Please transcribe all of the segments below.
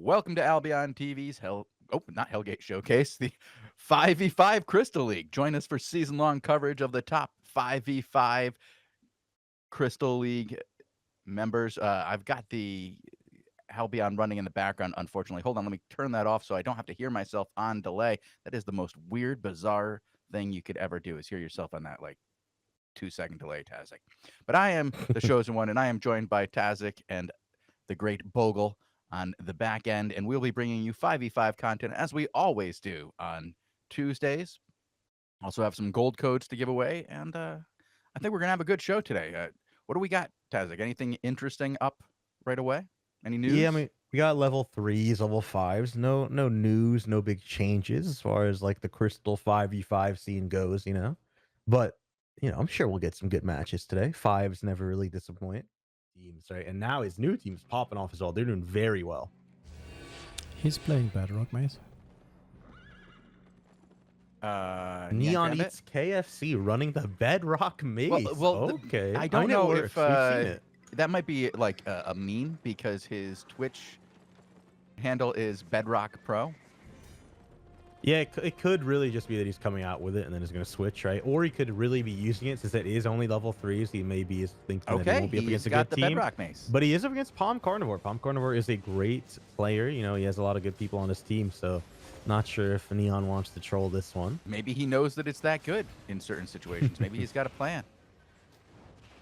Welcome to Albion TV's not Hellgate Showcase, the 5v5 Crystal League. Join us for season-long coverage of the top 5v5 Crystal League members. I've got the Albion running in the background, unfortunately. Hold on, let me turn that off so I don't have to hear myself on delay. That is the most weird, bizarre thing you could ever do, is hear yourself on that, 2-second delay, Tazzik. But I am the Shozen one, and I am joined by Tazzik and the great Bogul on the back end, and we'll be bringing you 5v5 content as we always do on Tuesdays. Also have some gold codes to give away, and I think we're gonna have a good show today. What do we got, Tazzik? Anything interesting up right away? Any news? Yeah, I mean, we got level 3s, level 5s. No news, no big changes as far as like the Crystal 5v5 scene goes, But, I'm sure we'll get some good matches today. 5s never really disappoint teams, right? And now his new team's popping off as well. They're doing very well. He's playing Bedrock, mate. Neon eats KFC running the Bedrock maze. Well, okay. I don't know if that might be like a meme, because his Twitch handle is Bedrock Pro. Yeah, it could really just be that he's coming out with it and then he's going to switch, right? Or he could really be using it since it is only level 3s. He maybe is thinking that he won't be up against a good team. Bedrock mace. But he is up against Palm Carnivore. Palm Carnivore is a great player. He has a lot of good people on his team. So not sure if Neon wants to troll this one. Maybe he knows that it's that good in certain situations. Maybe he's got a plan.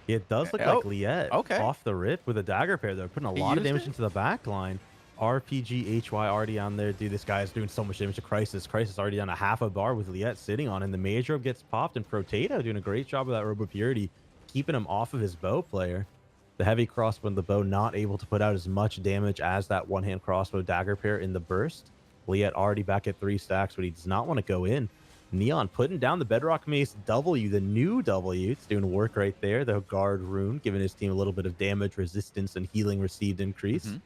It does look like Liet off the rip with a dagger pair. They're putting a lot of damage into the back line. RPG HY already on there. Dude, this guy is doing so much damage to Crisis. Crisis already on a half a bar with Liet sitting on, and the mage robe gets popped, and Protato doing a great job with that robe of purity, keeping him off of his bow player. The heavy crossbow and the bow not able to put out as much damage as that one-hand crossbow dagger pair in the burst. Liet already back at 3 stacks, but he does not want to go in. Neon putting down the Bedrock Mace W, the new W. It's doing work right there. The guard rune, giving his team a little bit of damage, resistance, and healing received increase.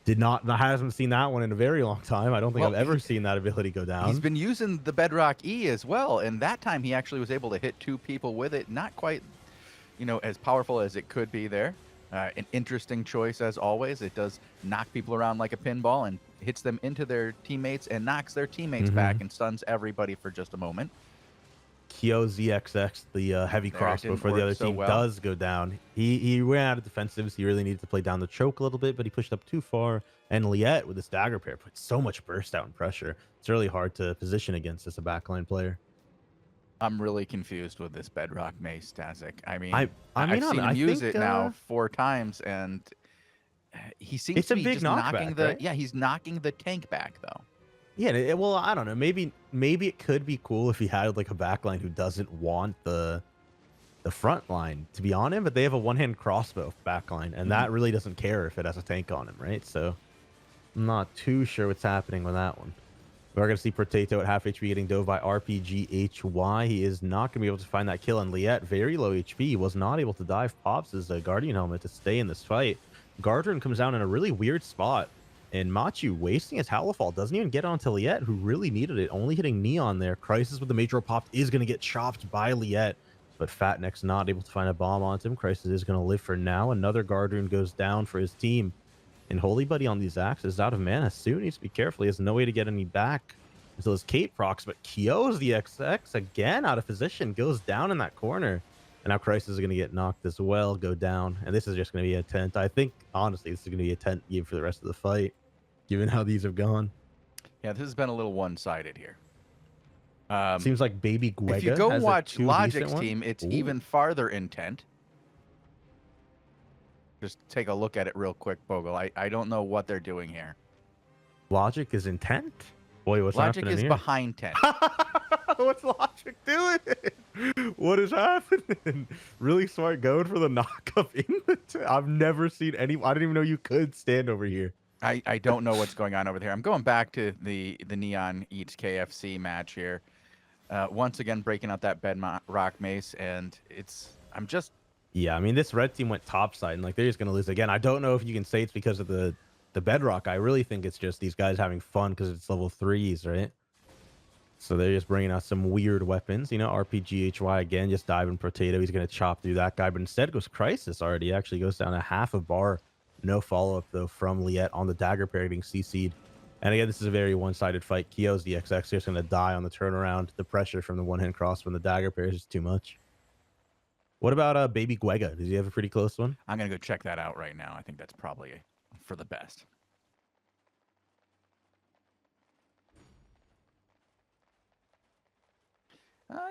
Hasn't seen that one in a very long time. I don't think I've ever seen that ability go down. He's been using the Bedrock E as well, and that time he actually was able to hit 2 people with it. Not quite, as powerful as it could be there. An interesting choice as always. It does knock people around like a pinball and hits them into their teammates and knocks their teammates back and stuns everybody for just a moment. Kyo ZXX, the heavy crossbow for the other team, does go down. He ran out of defensives. He really needed to play down the choke a little bit, but he pushed up too far. And Liet with his dagger pair put so much burst out and pressure. It's really hard to position against as a backline player. I'm really confused with this Bedrock Mace, Tazzik. I mean, I've seen him use it now 4 times, and he seems to be just knocking he's knocking the tank back though. Yeah, well, I don't know. Maybe it could be cool if he had like a backline who doesn't want the front line to be on him, but they have a one-hand crossbow backline, and that really doesn't care if it has a tank on him, right? So I'm not too sure what's happening with that one. We're going to see Potato at half HP getting dove by RPG HY. He is not going to be able to find that kill, and Liet, very low HP, he was not able to dive Pops' Guardian Helmet to stay in this fight. Gardrin comes down in a really weird spot. And Machu wasting his Howlfall doesn't even get onto Liet, who really needed it. Only hitting Neon there. Crisis with the Major popped is going to get chopped by Liet. But Fatneck's not able to find a bomb onto him. Crisis is going to live for now. Another Guard Rune goes down for his team. And Holy Buddy on these axes is out of mana. Soon needs to be careful. He has no way to get any back until his Kate procs. But Kyo's the XX again out of position. Goes down in that corner. And now Crisis is going to get knocked as well, go down. And this is just going to be a tent. I think, honestly, this is going to be a tent game for the rest of the fight, given how these have gone. Yeah, this has been a little one-sided here. Seems like Baby Gwega. If you go watch Logic's team, it's even farther intent. Just take a look at it real quick, Bogul. I don't know what they're doing here. Logic is intent? Boy, what's Logic happening is here? behind tent. What's Logic doing? What is happening? Really smart going for the knockup in the I've never seen any. I didn't even know you could stand over here. I don't know what's going on over there. I'm going back to the Neon Eats KFC match here. Once again, breaking out that Bedrock Mace, and yeah, I mean, this red team went topside, and like they're just gonna lose again. I don't know if you can say it's because of the Bedrock. I really think it's just these guys having fun because it's level 3s, right? So they're just bringing out some weird weapons. RPG HY again, just diving Potato. He's going to chop through that guy, but instead goes Crisis already. Actually goes down a half a bar No follow-up, though, from Liet on the dagger pair being CC'd. And again, this is a very one-sided fight. Kyo's the XX here is going to die on the turnaround. The pressure from the one-hand cross from the dagger pair is just too much. What about Baby Guega? Does he have a pretty close one? I'm going to go check that out right now. I think that's probably for the best.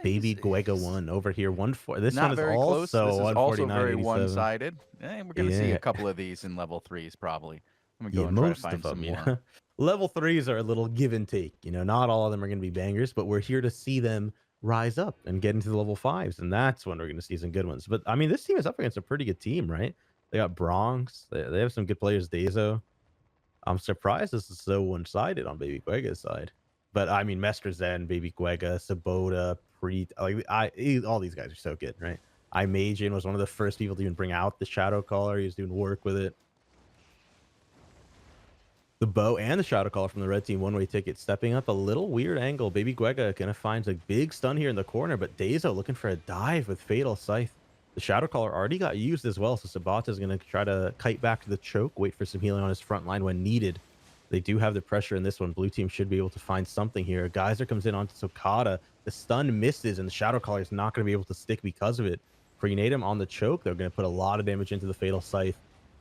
Baby Guega 1 over here. 1-4. This not one is very also close. This is also very 149.87. one-sided. We're going to see Yeah. a couple of these in level 3s probably. I'm Yeah, going to go and most try to of find some them. more. Level 3s are a little give and take. You know, not all of them are going to be bangers, but we're here to see them rise up and get into the level 5s, and that's when we're going to see some good ones. But I mean, this team is up against a pretty good team, right? They got Bronx. They have some good players. Dazo. I'm surprised this is so one-sided on Baby Guega's side. But I mean, Mester Zen, Baby Guega, Sabota, all these guys are so good, right? Imagine was one of the first people to even bring out the Shadow Caller. He was doing work with it. The bow and the Shadow Caller from the red team, one-way ticket, stepping up a little weird angle. Baby Guega gonna find a big stun here in the corner, but Dazo looking for a dive with Fatal Scythe. The Shadow Caller already got used as well, so Sabata is gonna try to kite back to the choke, wait for some healing on his front line when needed. They do have the pressure in this one. Blue team should be able to find something here. Geyser comes in onto Sokata. The stun misses, and the Shadow Caller is not going to be able to stick because of it. Prenatum on the choke. They're going to put a lot of damage into the Fatal Scythe.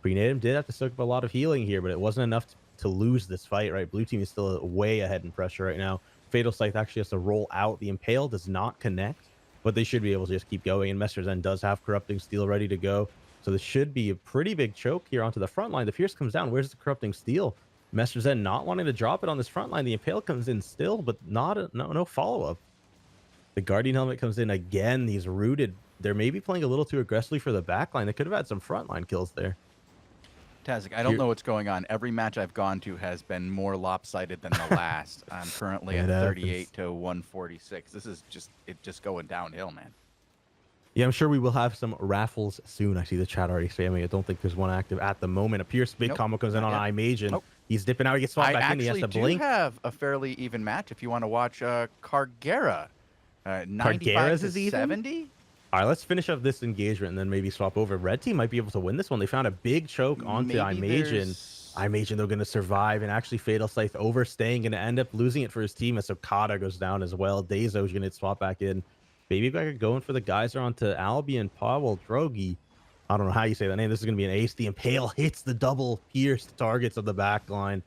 Prenatum did have to soak up a lot of healing here, but it wasn't enough to lose this fight, right? Blue team is still way ahead in pressure right now. Fatal Scythe actually has to roll out. The Impale does not connect, but they should be able to just keep going. And Mester Zen does have Corrupting Steel ready to go. So this should be a pretty big choke here onto the front line. The Fierce comes down. Where's the Corrupting Steel? Mester Zen not wanting to drop it on this front line. The Impale comes in still, but no follow-up. The Guardian Helmet comes in again. He's rooted. They're maybe playing a little too aggressively for the backline. They could have had some frontline kills there. Tazzik, I don't know what's going on. Every match I've gone to has been more lopsided than the last. I'm currently at 38 to 146. This is just going downhill, man. Yeah, I'm sure we will have some raffles soon. I see the chat already spamming. I don't think there's one active at the moment. A Pierce big combo comes in on Imagine. Nope. He's dipping out. He gets swapped back in. He has to blink. I actually do have a fairly even match if you want to watch Cargera. 95 Cargera's to 70. All right, let's finish up this engagement and then maybe swap over. Red team might be able to win this one. They found a big choke onto Imagine. Imagine they're going to survive, and actually Fatal Scythe overstaying, going to end up losing it for his team as Okada goes down as well. Dazo's going to swap back in. Baby Guega going for the Geyser onto Albion Pavel Drogi. I don't know how you say that name. This is going to be an ace. The Impale hits the double pierced targets of the back line.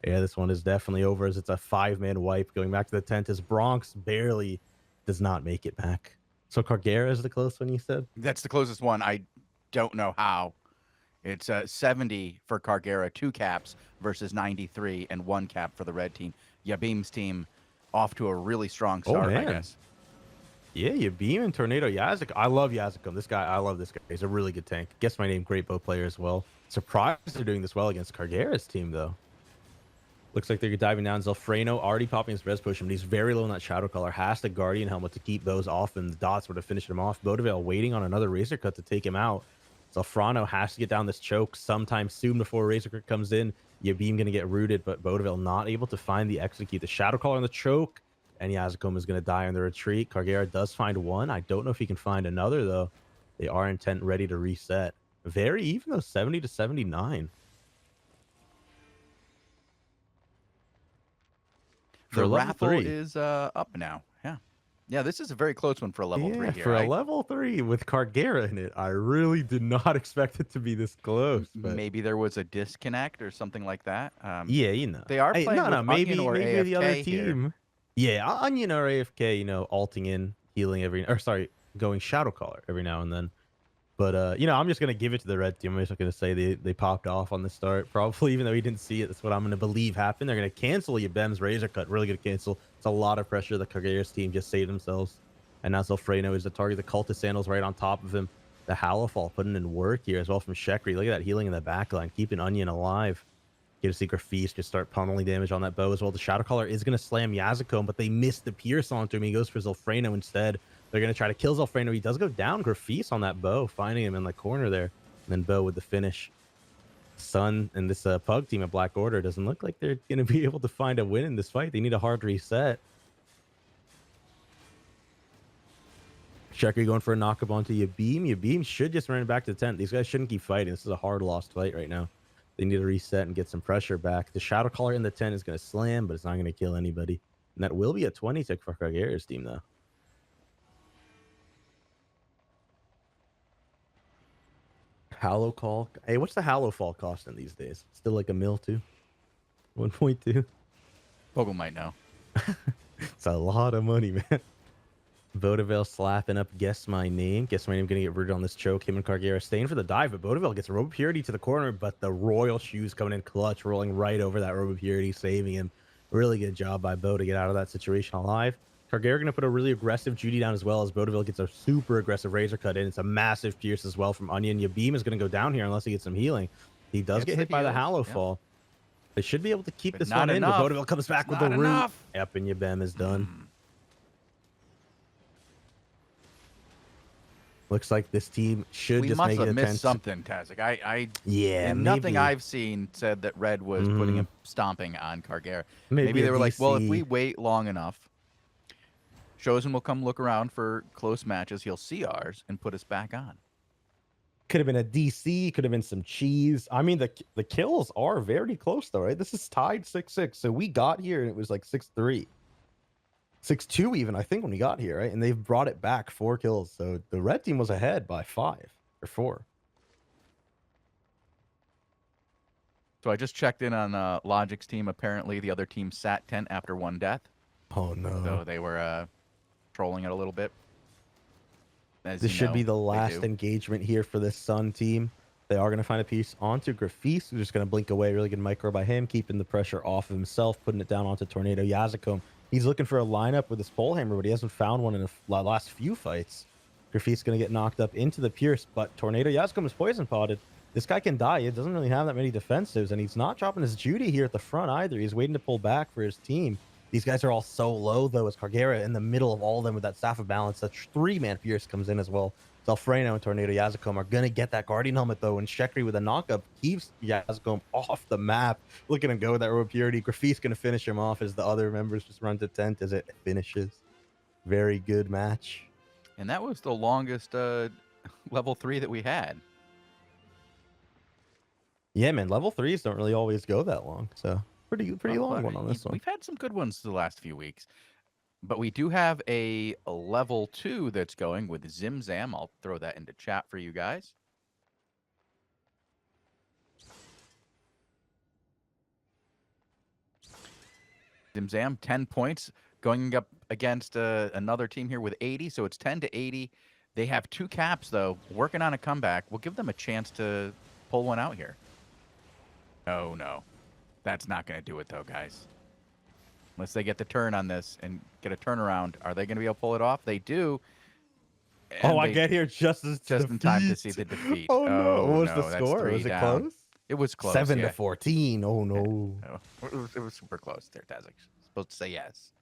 Yeah, this one is definitely over as it's a 5-man wipe. Going back to the tent as Bronx barely does not make it back. So Cargera is the close one, you said? That's the closest one. I don't know how. It's 70 for Cargera, 2 caps versus 93 and 1 cap for the red team. Yabim's team off to a really strong start, I guess. Yeah, Yabim and Tornado Yazik. I love Yazikum. This guy, I love this guy. He's a really good tank. Guess my name, great bow player as well. Surprised they're doing this well against Cargera's team, though. Looks like they're diving down. Zelfrano already popping his res potion, but he's very low in that Shadow Color. Has the Guardian Helmet to keep those off, and the dots were to finish him off. Bodavale waiting on another Razor Cut to take him out. Zelfrano has to get down this choke sometime soon before Razor Cut comes in. Yabim going to get rooted, but Bodavale not able to find the execute. The Shadow Collar on the choke, and Yazikum is going to die on the retreat. Cargera does find one. I don't know if he can find another, though. They are intent ready to reset. Very even, though, 70 to 79. The raffle is up now. Yeah, this is a very close one for a level 3 here. For a level 3 with Cargera in it, I really did not expect it to be this close. But maybe there was a disconnect or something like that. Yeah, you know. They are playing with maybe Onion or AFK the other team. Here. Yeah, Onion or AFK, you know, alting in, healing going Shadow Caller every now and then. But, you know, I'm just going to give it to the red team. I'm just going to say they popped off on the start. Probably, even though he didn't see it, that's what I'm going to believe happened. They're going to cancel Yabem's Razor Cut. Really good cancel. It's a lot of pressure. The Cargera's team just saved themselves. And now Zelfrano is the target. The Cultist Sandals right on top of him. The Halifal putting in work here as well from Shekri. Look at that healing in the back line. Keeping Onion alive. Get a Secret Feast. Just start pummeling damage on that bow as well. The Shadow Caller is going to slam Yazikum, but they missed the Pierce onto him. He goes for Zelfrano instead. They're going to try to kill Zelfrano. He does go down. Grafis on that bow, finding him in the corner there. And then Bow with the finish. Sun and this Pug team at Black Order doesn't look like they're going to be able to find a win in this fight. They need a hard reset. Shekri going for a knockup onto Yabim. Yabim should just run back to the tent. These guys shouldn't keep fighting. This is a hard lost fight right now. They need to reset and get some pressure back. The Shadow Caller in the 10 is going to slam, but it's not going to kill anybody. And that will be a 20 tick for Kagera's team, though. Hallow Call. Hey, what's the Hallow Fall costing these days? Still like a mil, too? 1.2? Bogul might know. It's a lot of money, man. Vodavale slapping up Guess My Name. Guess My Name going to get rooted on this choke. Him and Cargera staying for the dive, but Vodavale gets Robe of Purity to the corner, but the Royal Shoes coming in clutch, rolling right over that Robe of Purity, saving him. Really good job by Bo to get out of that situation alive. Cargera going to put a really aggressive Judy down as well as Vodavale gets a super aggressive Razor Cut in. It's a massive Pierce as well from Onion. Yabeem is going to go down here unless he gets some healing. He does get hit by the Hallow Fall. They should be able to keep this one in, but Vodavale comes back with the root. Yep, and Yabem is done. Looks like this team should just make it a 10. We must have missed something, Tazzik. Yeah, nothing I've seen said that Red was putting a stomping on Cargera. Maybe they were like, well, if DC. we wait long enough, Shozen will come look around for close matches. He'll see ours and put us back on. Could have been a DC, could have been some cheese. I mean, the kills are very close, though, right? This is tied 6-6. So we got here, and it was like 6-3. 6-2 even, I think, when we got here, right? And they've brought it back 4 kills. So the red team was ahead by 5 or 4. So I just checked in on Logic's team. Apparently, the other team sat 10 after 1 death. Oh, no. So they were trolling it a little bit. This should be the last engagement here for this Sun team. They are going to find a piece onto Grafis, who's just going to blink away. Really good micro by him, keeping the pressure off of himself, putting it down onto Tornado Yazakome. He's looking for a lineup with his pole hammer, but he hasn't found one in the last few fights. Grafis going to get knocked up into the Pierce, but Tornado Yazakome is poison potted. This guy can die. It doesn't really have that many defensives, and he's not dropping his Judy here at the front either. He's waiting to pull back for his team. These guys are all so low, though, as Cargera in the middle of all of them with that Staff of Balance. That 3-man Pierce comes in as well. Alfredo and Tornado Yazakome are going to get that Guardian Helmet, though, and Shekri with a knockup keeps Yazakome off the map. Looking to go with that Robe of Purity. Grafis going to finish him off as the other members just run to tent as it finishes. Very good match. And that was the longest level 3 that we had. Yeah, man. Level 3s don't really always go that long, so pretty long one on this one. We've had some good ones the last few weeks. But we do have a level 2 that's going with Zimzam. I'll throw that into chat for you guys. Zimzam, 10 points, going up against another team here with 80, so it's 10 to 80. They have 2 caps, though, working on a comeback. We'll give them a chance to pull one out here. Oh, no. That's not going to do it, though, guys. Unless they get the turn on this and get a turnaround. Are they going to be able to pull it off? They do. And I get here just in time to see the defeat. Oh, no. What was the that's score? 3 Was it down. close? It was close. 7 to 14. Oh, no. It was super close there, Tazzik. Supposed to say yes.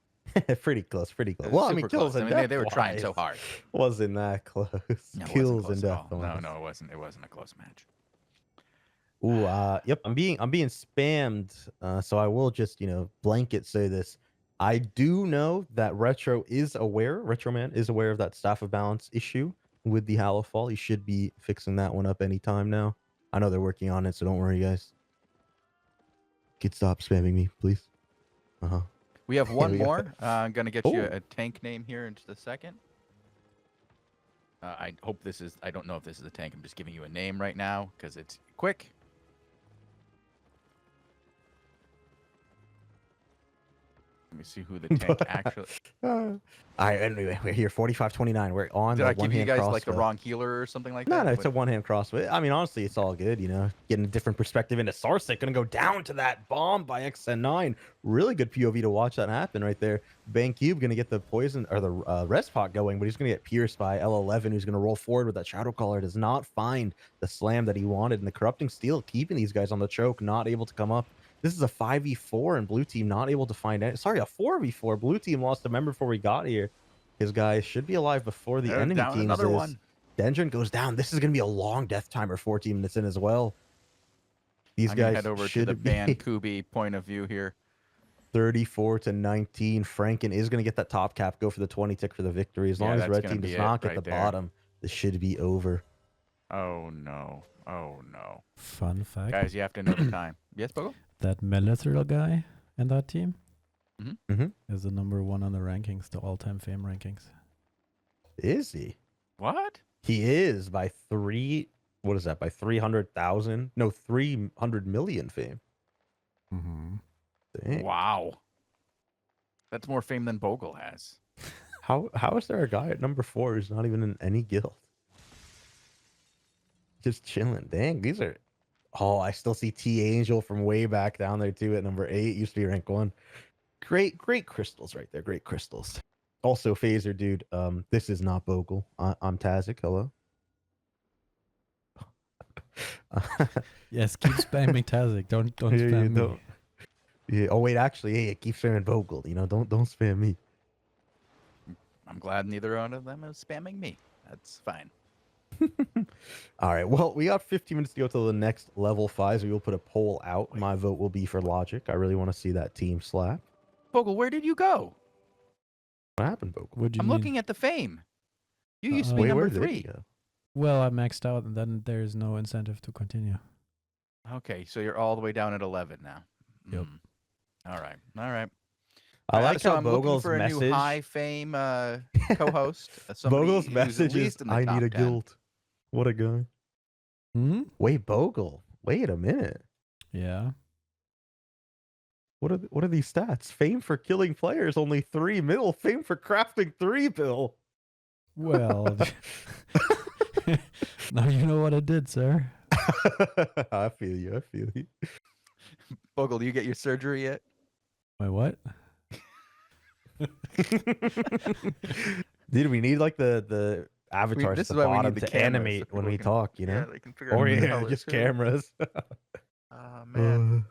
Pretty close. Well, I mean, kills and death. They were trying so hard. Wasn't that close? No, Kills and death. No, it wasn't. It wasn't a close match. Ooh, yep. I'm being spammed. So I will just blanket say this. I do know that Retro Man is aware of that Staff of Balance issue with the Hallow Fall. He should be fixing that one up anytime now. I know they're working on it, so don't worry, guys. Could stop spamming me, please. We have one more. Go. I'm gonna get you a tank name here in just a second. I hope this is. I don't know if this is a tank. I'm just giving you a name right now because it's quick. Let me see who the tank actually. Anyway, we're here. 45-29. We're on. Did the I give you guys crossbow. like the wrong healer or something like No, that? no, it's a one-hand crossbow. I mean, honestly, it's all good. Getting a different perspective into Sarsik. Gonna go down to that bomb by XN9. Really good POV to watch that happen right there. Bancube gonna get the poison or the res pot going, but he's gonna get pierced by L11, who's gonna roll forward with that Shadow Caller. Does not find the slam that he wanted, and the Corrupting Steel keeping these guys on the choke, not able to come up. This is a 5v4 and blue team not able to find it. Sorry, a 4v4. Blue team lost a member before we got here. His guy should be alive before the enemy team is. Another one. Dendron goes down. This is going to be a long death timer for team that's in as well. These guys head over to the Ban Kubi point of view here. 34-19. Franken is going to get that top cap, go for the 20 tick for the victory. As long as red team does not get the bottom, this should be over. Oh, no. Oh no. Fun fact: Guys, you have to know the time. Yes, Bogul? that Melithriel guy in that team Mm-hmm. is the #1 on the rankings, the all-time fame rankings. Is he? What? He is by what is that? By 300,000? No, 300 million fame. Mm-hmm. Dang. Wow. That's more fame than Bogul has. How is there a guy at #4 who's not even in any guild? Just chilling. Dang, these are. Oh, I still see T Angel from way back down there too at #8. Used to be rank 1. Great crystals right there. Great crystals. Also, Phaser, dude. This is not Bogul. I'm Tazzik. Hello. Yes, keep spamming Tazzik. Don't Yeah, spam me. don't. Yeah. Oh wait, actually, yeah, keep spamming Bogul. You know, don't spam me. I'm glad neither one of them is spamming me. That's fine. All right. Well, we got 15 minutes to go till the next level 5. So we will put a poll out. Wait. My vote will be for Logic. I really want to see that team slap. Bogul, where did you go? What happened, Bogul? What do you I'm mean? looking at the fame. You used to be Wait, number where did 3. he go? Well, I maxed out, and then there's no incentive to continue. Okay, so you're all the way down at 11 now. Yep. All right. All right. I like so how I'm looking Bogul's for a message. new high fame co-host. Somebody Bogul's who's message at is, least in the "I top need a 10. guild." What a guy. Hmm? Wait, Bogul. Wait a minute. Yeah. What are these stats? Fame for killing players only 3 mil. Fame for crafting 3 bill. Well, now you know what I did, sir. I feel you. Bogul, do you get your surgery yet? My what? Dude, we need like the avatars This at is the why we need bottom the to cameras so animate when people we can- talk, you know? Yeah, they can figure out Or who the yeah, hell is just who. cameras. Oh man.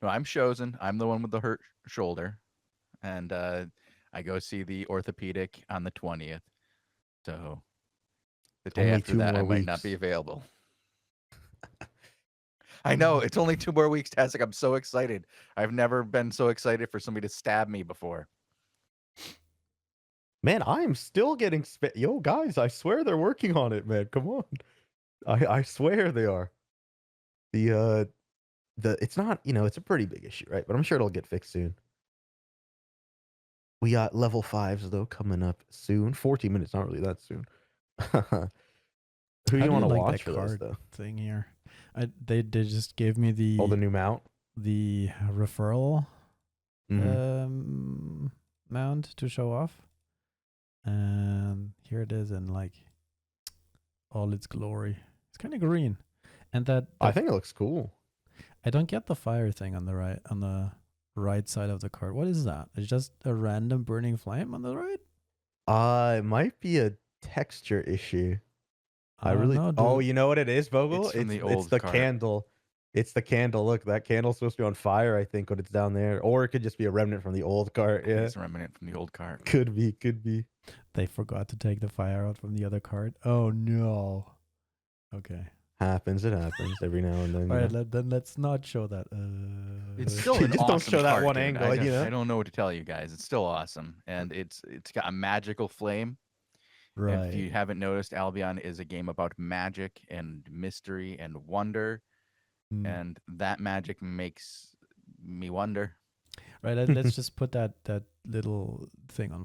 No, I'm Shozen. I'm the one with the hurt shoulder, and I go see the orthopedic on the 20th. So the day Only after 2 that, I more might not weeks. be available. I know it's only 2 more weeks, Tazzik. I'm so excited. I've never been so excited for somebody to stab me before. Man, I am still getting yo guys, I swear they're working on it, man. Come on. I swear they are. The it's not, it's a pretty big issue, right? But I'm sure it'll get fixed soon. We got level 5s though coming up soon. 14 minutes, not really that soon. Who do How you want to like watch that for this card though? thing here? They just gave me Oh, the new mount? the referral Mhm. mount to show off, and here it is in like all its glory. It's kind of green, and I think it looks cool. I don't get the fire thing on the right side of the card. What is that? It's just a random burning flame on the right. It might be a texture issue. I don't really. know, Oh, dude. you know what it is, Vogel? It's from the It's old the card. candle. It's the candle. Look, that candle's supposed to be on fire, I think, when it's down there. Or it could just be a remnant from the old cart. Yeah. It's a remnant from the old card. Could be. They forgot to take the fire out from the other card. Oh no. Okay. Happens. It happens every now and then. All you right. know. Then let's not show that. It's still an Just awesome don't show that card, one dude. angle, you know? I don't know what to tell you guys. It's still awesome, and it's got a magical flame. right. If you haven't noticed, Albion is a game about magic and mystery and wonder, Mm. and that magic makes me wonder. Right. Let's just put that little thing on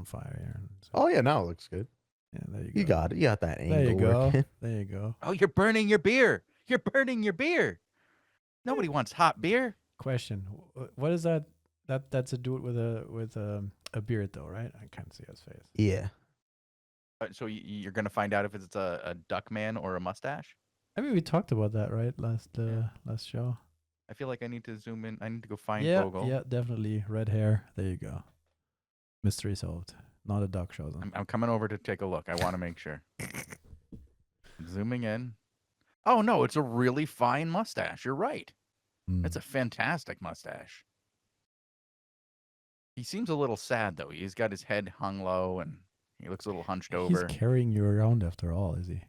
fire here. Oh yeah, now it looks good. Yeah. There you go. You got it. You got that angle There you go. working. There you go. Oh, you're burning your beer. You're burning your beer. Nobody wants hot beer. Question: what is that? That's a dude with a beard though, right? I can't see his face. Yeah. So you're gonna find out if it's a duck man or a mustache. I mean, we talked about that, right? Last Yeah. last show. I feel like I need to zoom in. I need to go find Yeah, Bogul. yeah, definitely red hair. There you go. Mystery solved. Not a duck, Shozen. I'm coming over to take a look. I want to make sure. Zooming in. Oh no, it's a really fine mustache. You're right. Mm. It's a fantastic mustache. He seems a little sad though. He's got his head hung low and he looks a little hunched over. He's carrying you around after all, is he?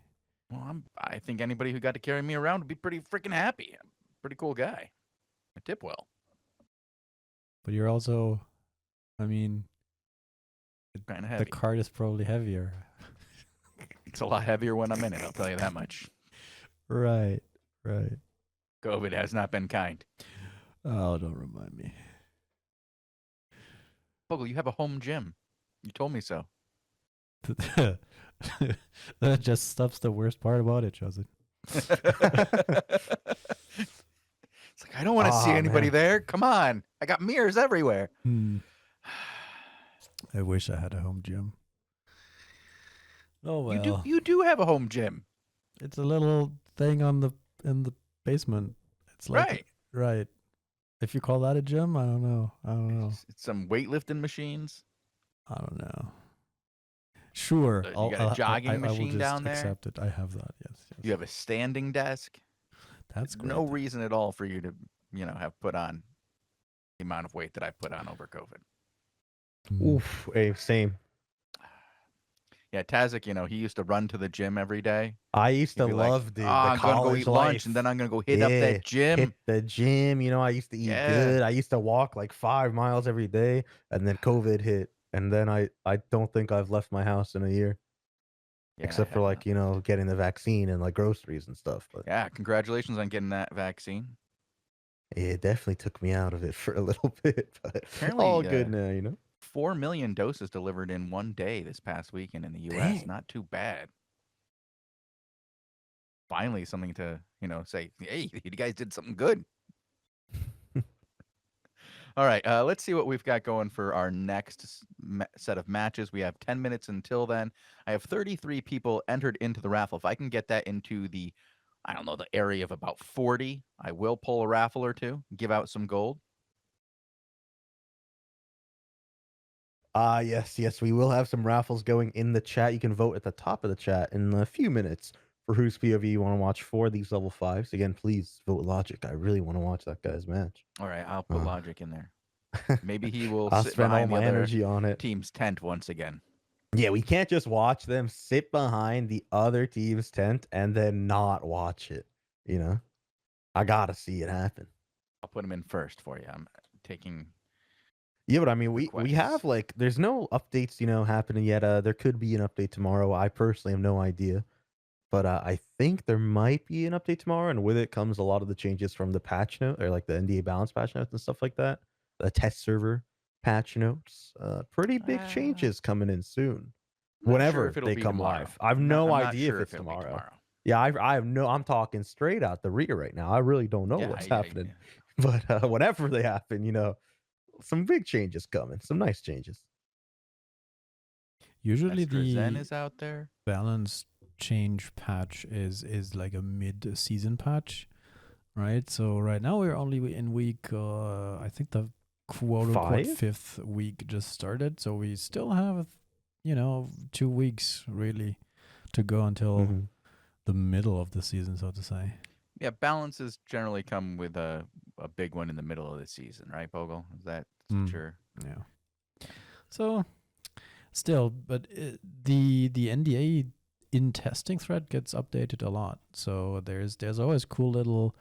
Well, I think anybody who got to carry me around would be pretty freaking happy. I'm a pretty cool guy. I tip well. But you're also, I mean, Kind of the heavy. card is probably heavier. It's a lot heavier when I'm in it. I'll tell you that much. Right. COVID has not been kind. Oh, don't remind me. Bogul, you have a home gym. You told me so. That just stops the worst part about it, Shozen. It's like, I don't want to see Ah, anybody man. there. Come on. I got mirrors everywhere. I wish I had a home gym. Oh well. You do have a home gym. It's a little thing in the basement. It's like right. If you call that a gym, I don't know. It's some weightlifting machines. I don't know. Sure. You got a jogging I will machine just down there. accept it. I have that. Yes. You have a standing desk. That's great. No reason at all for you to, have put on the amount of weight that I put on over COVID. Oof. Hey, same. Yeah, Tazzik, he used to run to the gym every day. I used to He'd be like, love, dude, the I'm gonna go college eat life. lunch and then I'm gonna go hit up that gym. Hit the gym. I used to eat good. I used to walk like 5 miles every day, and then COVID hit, and then I don't think I've left my house in a year, Yeah, except for like getting the vaccine and like groceries and stuff. But yeah, congratulations on getting that vaccine. it definitely took me out of it for a little bit, but Apparently, all good now. 4 million doses delivered in one day this past weekend in the U.S. Dang. Not too bad. Finally, something to say, hey, you guys did something good. All right, let's see what we've got going for our next set of matches. We have 10 minutes until then. I have 33 people entered into the raffle. If I can get that into the, I don't know, the area of about 40, I will pull a raffle or two, give out some gold. Yes, we will have some raffles going in the chat. You can vote at the top of the chat in a few minutes for whose POV you want to watch for these level 5s. Again, please vote Logic. I really want to watch that guy's match. All right, I'll put Logic in there. Maybe he will I'll sit spend all behind the my other energy on it. team's tent once again. Yeah, we can't just watch them sit behind the other team's tent and then not watch it. I gotta see it happen. I'll put him in first for you. I'm taking. Yeah, but I mean, we requests. have like, there's no updates, happening yet. There could be an update tomorrow. I personally have no idea, but I think there might be an update tomorrow, and with it comes a lot of the changes from the patch note, or like the NDA balance patch notes and stuff like that. The test server patch notes, pretty big changes coming in soon. Whenever they come live, I have no idea if it's tomorrow. Yeah, I have no. I'm talking straight out the rear right now. I really don't know what's happening, but whenever they happen, some big changes coming. Some nice changes. Usually Zen the is out there. balance change patch is like a mid-season patch, right? So right now we're only in week, I think the quote-unquote 5th week just started. So we still have, 2 weeks really to go until the middle of the season, so to say. Yeah, balances generally come with a big one in the middle of the season, right, Bogul? Is that sure? Yeah. So still, but the NDA in testing thread gets updated a lot. So there's always cool little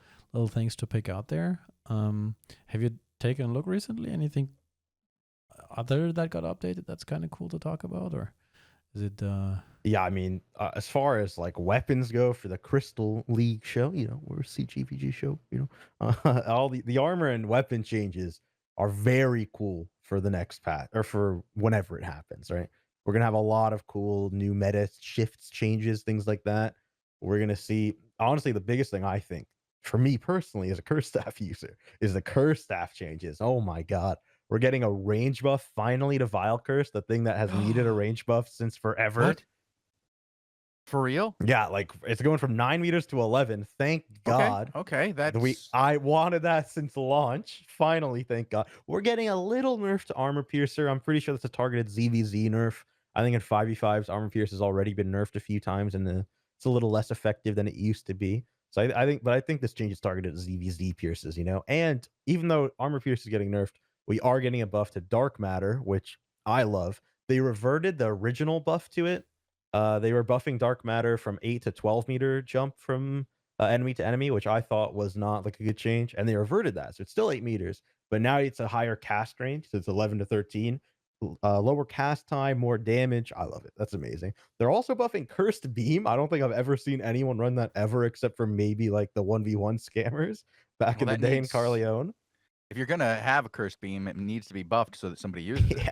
things to pick out there. Have you taken a look recently? Anything other that got updated that's kind of cool to talk about, or is it? Yeah, I mean, as far as like weapons go for the Crystal League show, we're a CGPG show, all the armor and weapon changes are very cool for the next patch or for whenever it happens, right? We're going to have a lot of cool new meta shifts, changes, things like that. We're going to see, honestly, the biggest thing I think for me personally as a curse staff user is the curse staff changes. Oh my God. We're getting a range buff finally to Vile Curse, the thing that has needed a range buff since forever. What? For real? Yeah, like it's going from 9 meters to 11. Thank God. Okay, that's I wanted that since launch. Finally, thank God. We're getting a little nerf to Armor Piercer. I'm pretty sure that's a targeted ZVZ nerf. I think in 5v5s, Armor Piercer has already been nerfed a few times, and it's a little less effective than it used to be. So I think this change is targeted at ZVZ pierces, And even though Armor Piercer is getting nerfed, we are getting a buff to Dark Matter, which I love. They reverted the original buff to it. They were buffing Dark Matter from 8 to 12 meter jump from enemy to enemy, which I thought was not like a good change, and they reverted that. So it's still 8 meters, but now it's a higher cast range, so it's 11 to 13, lower cast time, more damage. I love it. That's amazing. They're also buffing Cursed Beam. I don't think I've ever seen anyone run that ever, except for maybe like the 1v1 scammers back Well, in the that day in needs Carleone. if you're gonna have a curse beam, it needs to be buffed so that somebody uses it. Yeah.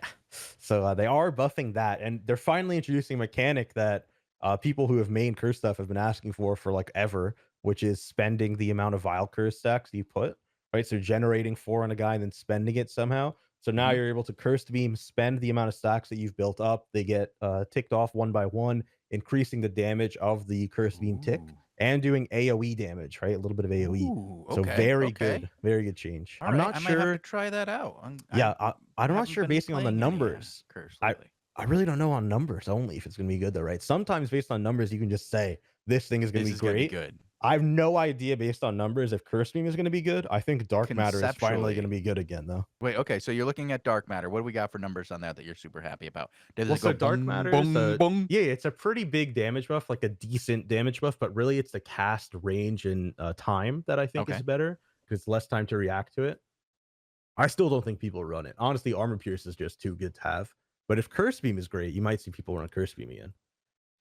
So they are buffing that, and they're finally introducing a mechanic that people who have main curse stuff have been asking for like ever, which is spending the amount of vile curse stacks you put. Right, so generating 4 on a guy and then spending it somehow. So now Mhm. you're able to curse beam, spend the amount of stacks that you've built up. They get ticked off one by one, increasing the damage of the curse beam tick Ooh. and doing AOE damage. Right, a little bit of AOE. Ooh, So okay, very good change. all I'm right. not I might have to sure. try that out. Yeah, I'm not haven't sure been basing on the playing any numbers. curse I lately. I really don't know on numbers only if it's gonna be good though, right? Sometimes based on numbers, you can just say this thing is gonna This be is gonna be great. good. I have no idea based on numbers if Curse Beam is gonna be good. I think Dark Matter is finally gonna Conceptually. be good again though. Wait, okay, so you're looking at dark matter. What do we got for numbers on that you're super happy about? Does Well, it go so Dark boom, Matter is boom, boom? yeah, it's a pretty big damage buff, like a decent damage buff, but really it's the cast range and time that I think is Okay. better because less time to react to it. I still don't think people run it. Honestly, Armor Pierce is just too good to have. But if Curse Beam is great, you might see people run Curse Beam again.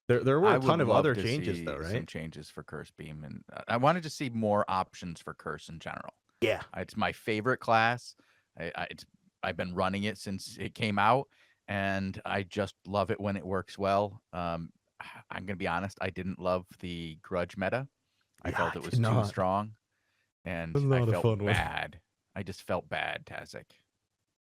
There were I a would ton of love other to changes though, see some right? changes for curse beam, and I wanted to see more options for curse in general. Yeah. It's my favorite class. I've been running it since it came out, and I just love it when it works well. I'm gonna be honest, I didn't love the grudge meta. I Yeah, felt I it did was too not. strong, and Was I not a felt fun one. bad. I just felt bad, Tazzik.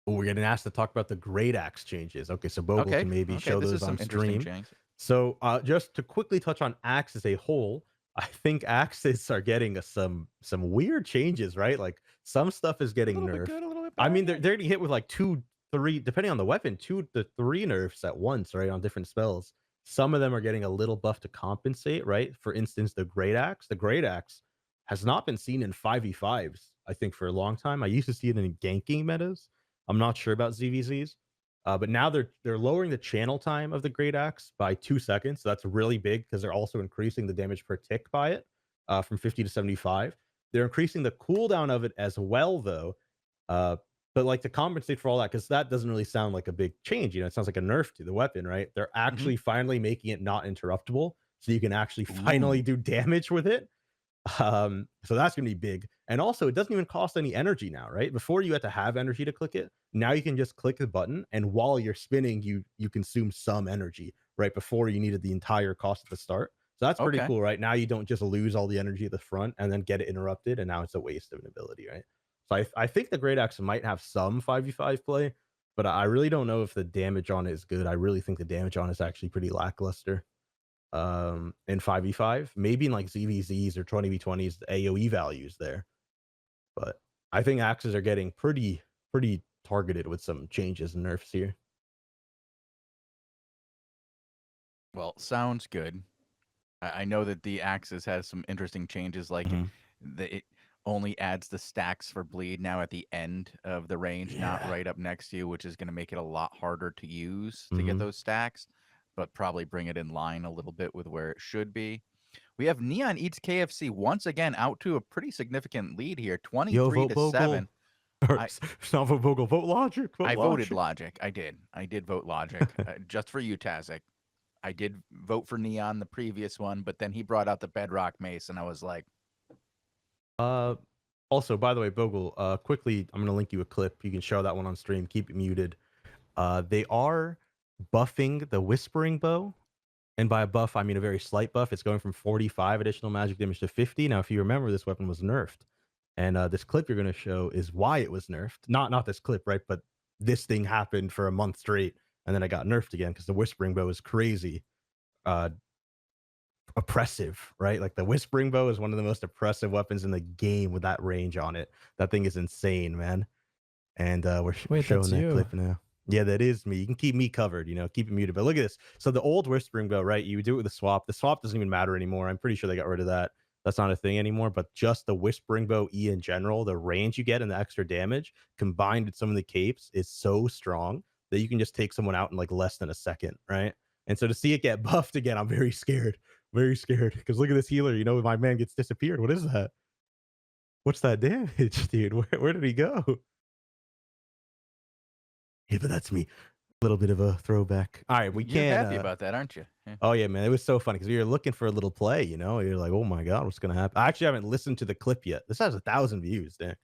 Oh, we're getting asked to talk about the Great Axe changes. Okay, so Bogul Okay, can maybe okay, show this those is on some interesting stream. changes. So just to quickly touch on Axe as a whole, I think axes are getting some weird changes, right? Like some stuff is A getting little bit nerfed. good, a little bit I bad. mean, Yeah. they're getting hit with like 2, 3, depending on the weapon, 2 to 3 nerfs at once, right? On different spells. Some of them are getting a little buff to compensate, right? For instance, the Great Axe. The Great Axe has not been seen in 5v5s, I think, for a long time. I used to see it in ganking metas. I'm not sure about ZVZs. But now they're lowering the channel time of the Great Axe by 2 seconds. So that's really big because they're also increasing the damage per tick by it from 50 to 75. They're increasing the cooldown of it as well, though. Uh, but like to compensate for all that, because that doesn't really sound like a big change. It sounds like a nerf to the weapon, right? They're Mhm. actually finally making it not interruptible, so you can actually finally Ooh. do damage with it. So that's gonna be big. And also, it doesn't even cost any energy now, right? Before you had to have energy to click it. Now you can just click the button, and while you're spinning, you consume some energy. Right before you needed the entire cost at the start. So that's pretty Okay. cool, right? Now you don't just lose all the energy at the front and then get it interrupted, and now it's a waste of an ability, right? So I think the Great Axe might have some 5v5 play, but I really don't know if the damage on it is good. I really think the damage on it is actually pretty lackluster in 5v5, maybe in like ZVZs or 20v20s, the AoE values there. But I think axes are getting pretty targeted with some changes and nerfs here. Well, sounds good. I know that the Axis has some interesting changes, like Mhm. it only adds the stacks for bleed now at the end of the range, not Yeah. right up next to you, which is going to make it a lot harder to use to get Mhm. those stacks, but probably bring it in line a little bit with where it should be. We have Neon Eats KFC once again out to a pretty significant lead here, Yo, 23 vote to Bogle. 7. Or I not vote Bogle, vote Logic, vote I voted Logic. Logic. I did. I did vote Logic just for you, Tazzik. I did vote for Neon the previous one, but then he brought out the Bedrock Mace, and I was like, Uh, Also, by the way, Bogle, quickly, I'm gonna link you a clip. You can show that one on stream. Keep it muted. They are buffing the Whispering Bow, and by a buff, I mean a very slight buff. It's going from 45 additional magic damage to 50. Now, if you remember, this weapon was nerfed, and this clip you're gonna show is why it was nerfed. Not this clip, right? But this thing happened for a month straight, and then it got nerfed again because the Whispering Bow is crazy. Uh, Oppressive, right? Like the Whispering Bow is one of the most oppressive weapons in the game with that range on it. That thing is insane, man. And we're Wait, showing that's that you. clip now. Yeah, that is me. You can keep me covered, keep it muted. But look at this. So the old Whispering Bow, right? You would do it with a swap. The swap doesn't even matter anymore. I'm pretty sure they got rid of that. That's not a thing anymore. But just the Whispering Bow E in general, the range you get and the extra damage combined with some of the capes is so strong that you can just take someone out in like less than a second, right? And so to see it get buffed again, I'm very scared. Very scared. Because look at this healer. My man gets disappeared. What is that? What's that damage, dude? Where did he go? Yeah, but that's me. Little bit of a throwback. All right, we You're can't. happy about that, aren't you? Yeah. Oh yeah, man, it was so funny because you're looking for a little play. You're like, oh my god, what's gonna happen? I actually haven't listened to the clip yet. This has 1,000 views. Damn.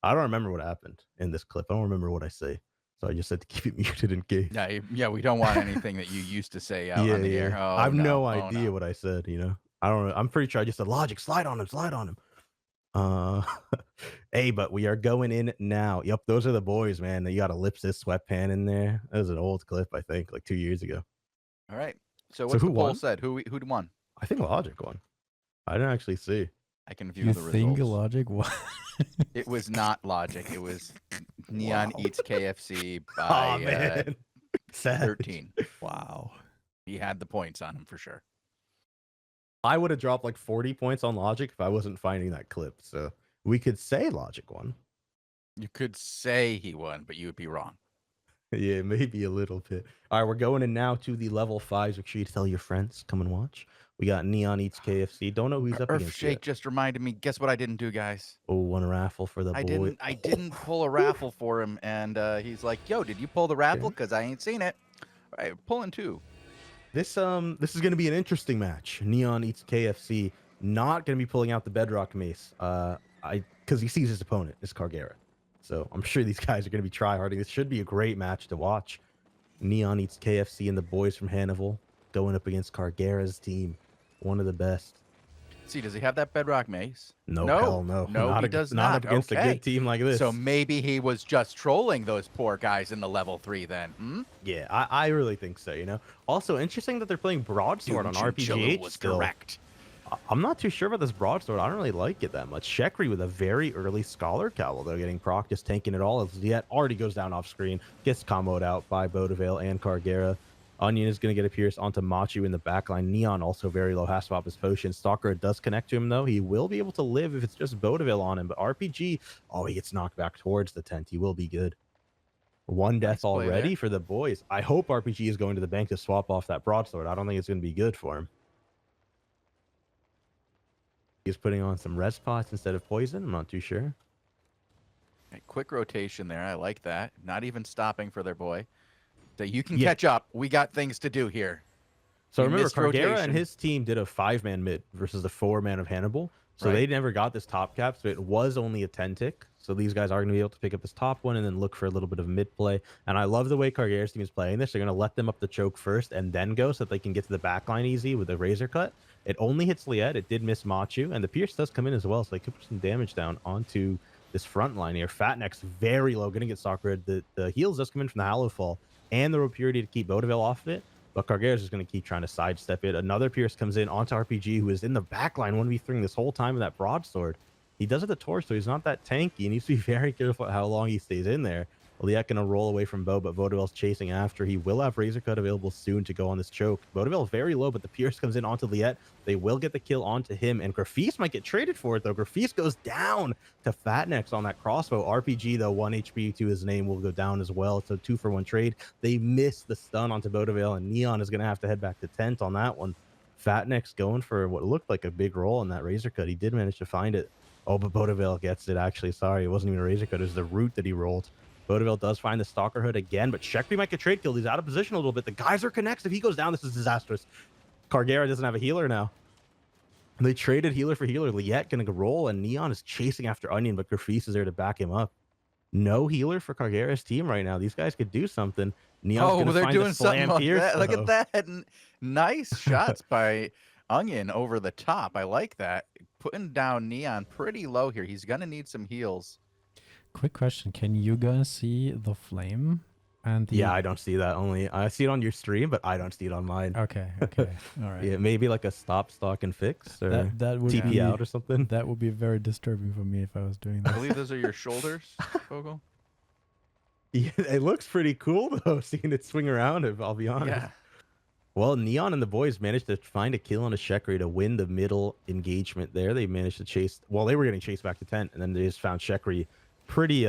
I don't remember what happened in this clip. I don't remember what I say, so I just said to keep it muted in case. Yeah, we don't want anything that you used to say out Yeah, on the yeah. air. Oh, I have no Oh, idea no. what I said. I don't know. I'm pretty sure I just said Logic, slide on him, slide on him. Hey, but we are going in now. Yep, those are the boys, man. You got Ellipsis sweatpan in there. That was an old clip, I think, like 2 years ago. All right. So So what's who the poll won? said? Who won? I think Logic won. I didn't actually see. I can view You the think results. Logic? What? It was not Logic. It was Neon Wow. Eats KFC Oh by man, Sad. 13. Wow. He had the points on him for sure. I would have dropped like 40 points on Logic if I wasn't finding that clip. So we could say Logic won. You could say he won, but you would be wrong. Yeah, maybe a little bit. All right, we're going in now to the level 5s. Make sure you tell your friends. Come and watch. We got Neon Eats KFC. Don't know who he's up Earth against Shake yet. just reminded me. Guess what I didn't do, guys? Oh, one raffle for the boy. I didn't pull a raffle for him, and he's like, "Yo, did you pull the raffle? Because I ain't seen it." All right, pulling two. This is going to be an interesting match. Neon Eats KFC not going to be pulling out the Bedrock Mace. Because he sees his opponent is Cargera. So I'm sure these guys are going to be try-harding. This should be a great match to watch. Neon Eats KFC and the boys from Hannibal going up against Cargera's team. One of the best. See, does he have that Bedrock Mace? No, hell no. No, he does not. Not against a Okay. good team like this. So maybe he was just trolling those poor guys in the level 3 then. Hmm? Yeah, I really think so. Also, interesting that they're playing Broadsword on RPGH was still. correct. I'm not too sure about this Broadsword. I don't really like it that much. Shekri with a very early Scholar Cowl, though, getting proc, just tanking it all. As Liet already goes down off screen, gets comboed out by Bodavale and Cargera. Onion is going to get a pierce onto Machu in the backline. Neon also very low, has to pop his potion. Stalker does connect to him, though. He will be able to live if it's just Bodavale on him. But RPG, he gets knocked back towards the tent. He will be good. One death play already there. for the boys. I hope RPG is going to the bank to swap off that Broadsword. I don't think it's going to be good for him. He's putting on some res pots instead of poison. I'm not too sure. Okay, quick rotation there. I like that. Not even stopping for their boy. So you can Yeah. catch up. We got things to do here. So You remember, missed Cargera rotation. and his team did a 5-man mid versus the 4-man of Hannibal. So Right. they never got this top cap. So it was only a 10 tick. So these guys are going to be able to pick up this top one and then look for a little bit of mid play. And I love the way Cargera's team is playing this. They're going to let them up the choke first and then go so that they can get to the back line easy with a razor cut. It only hits Liet. It did miss Machu. And the pierce does come in as well. So they could put some damage down onto this front line here. Fatneck's very low. Going to get Soccer. The heals does come in from the Hallow Fall and the Rope Purity to keep Bodavale off of it. But Cargera's just going to keep trying to sidestep it. Another pierce comes in onto RPG, who is in the back line 1v3 this whole time with that broadsword. He does it the torch, so he's not that tanky. He needs to be very careful how long he stays in there. Liet going to roll away from Bo, but Bodavale's chasing after. He will have Razor Cut available soon to go on this choke. Bodavale very low, but the pierce comes in onto Liet. They will get the kill onto him, and Grafis might get traded for it, though. Grafis goes down to Fatnex on that crossbow. RPG, though, 1 HP to his name will go down as well. It's a 2-for-1 trade. They miss the stun onto Bodavale, and Neon is going to have to head back to tent on that one. Fatnex going for what looked like a big roll on that Razor Cut. He did manage to find it. Oh, but Bodavale gets it, actually. Sorry, it wasn't even a Razor Cut. It was the root that he rolled. Bodavale does find the Stalker Hood again, but Shekri might get trade killed. He's out of position a little bit. The Geyser connects. If he goes down, this is disastrous. Cargera doesn't have a healer now. They traded healer for healer. Liet going to roll, and Neon is chasing after Onion, but Grafis is there to back him up. No healer for Cargera's team right now. These guys could do something. Neon's going to they're find doing the slam something like pierce, that. Look though. at that. Nice shots by Onion over the top. I like that. Putting down Neon pretty low here. He's going to need some heals. Quick question: can you guys see the flame? And the... Yeah, I don't see that. Only I see it on your stream, but I don't see it on mine. Okay. Okay. All right. Yeah, maybe like a stop, stock, and fix, or That would TP be out or something. that would be very disturbing for me if I was doing I that. believe those are your shoulders, Bogul. Yeah, it looks pretty cool though, seeing it swing around. If I'll be honest. Yeah. Well, Neon and the boys managed to find a kill on a Shekri to win the middle engagement there. They managed to chase. Well, they were getting chased back to tent, and then they just found Shekri pretty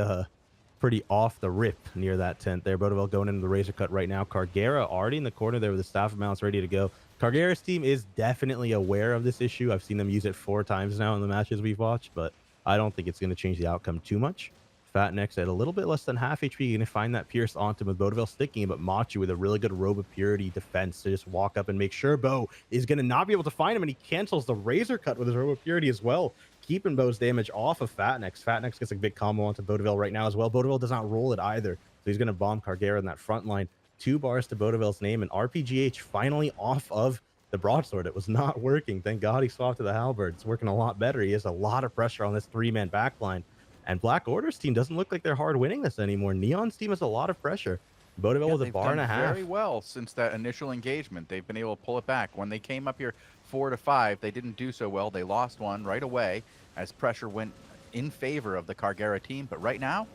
off the rip near that tent there. Bodavale going into the Razor Cut right now. Cargera already in the corner there with the staff mounts ready to go. Cargera's team is definitely aware of this issue. I've seen them use it 4 times now in the matches we've watched, but I don't think it's going to change the outcome too much. Fat Next at a little bit less than half HP. You're going to find that Pierce onto him with Bodaville sticking, but Machu with a really good Robe of Purity defense to just walk up and make sure Bo is going to not be able to find him, and he cancels the Razor Cut with his Robe of Purity as well, keeping Bo's damage off of Fat Next. Fat Next gets a big combo onto Bodaville right now as well. Bodaville does not roll it either, so he's going to bomb Cargera in that front line. 2 bars to Bodaville's name, and RPGH finally off of the broadsword. It was not working. Thank God he swapped to the halberd. It's working a lot better. He has a lot of pressure on this 3-man backline. And Black Order's team doesn't look like they're hard winning this anymore. Neon's team has a lot of pressure. Bodaville with a bar and a half. Very well since that initial engagement. They've been able to pull it back. When they came up here 4-5, they didn't do so well. They lost one right away as pressure went in favor of the Cargera team. But right now,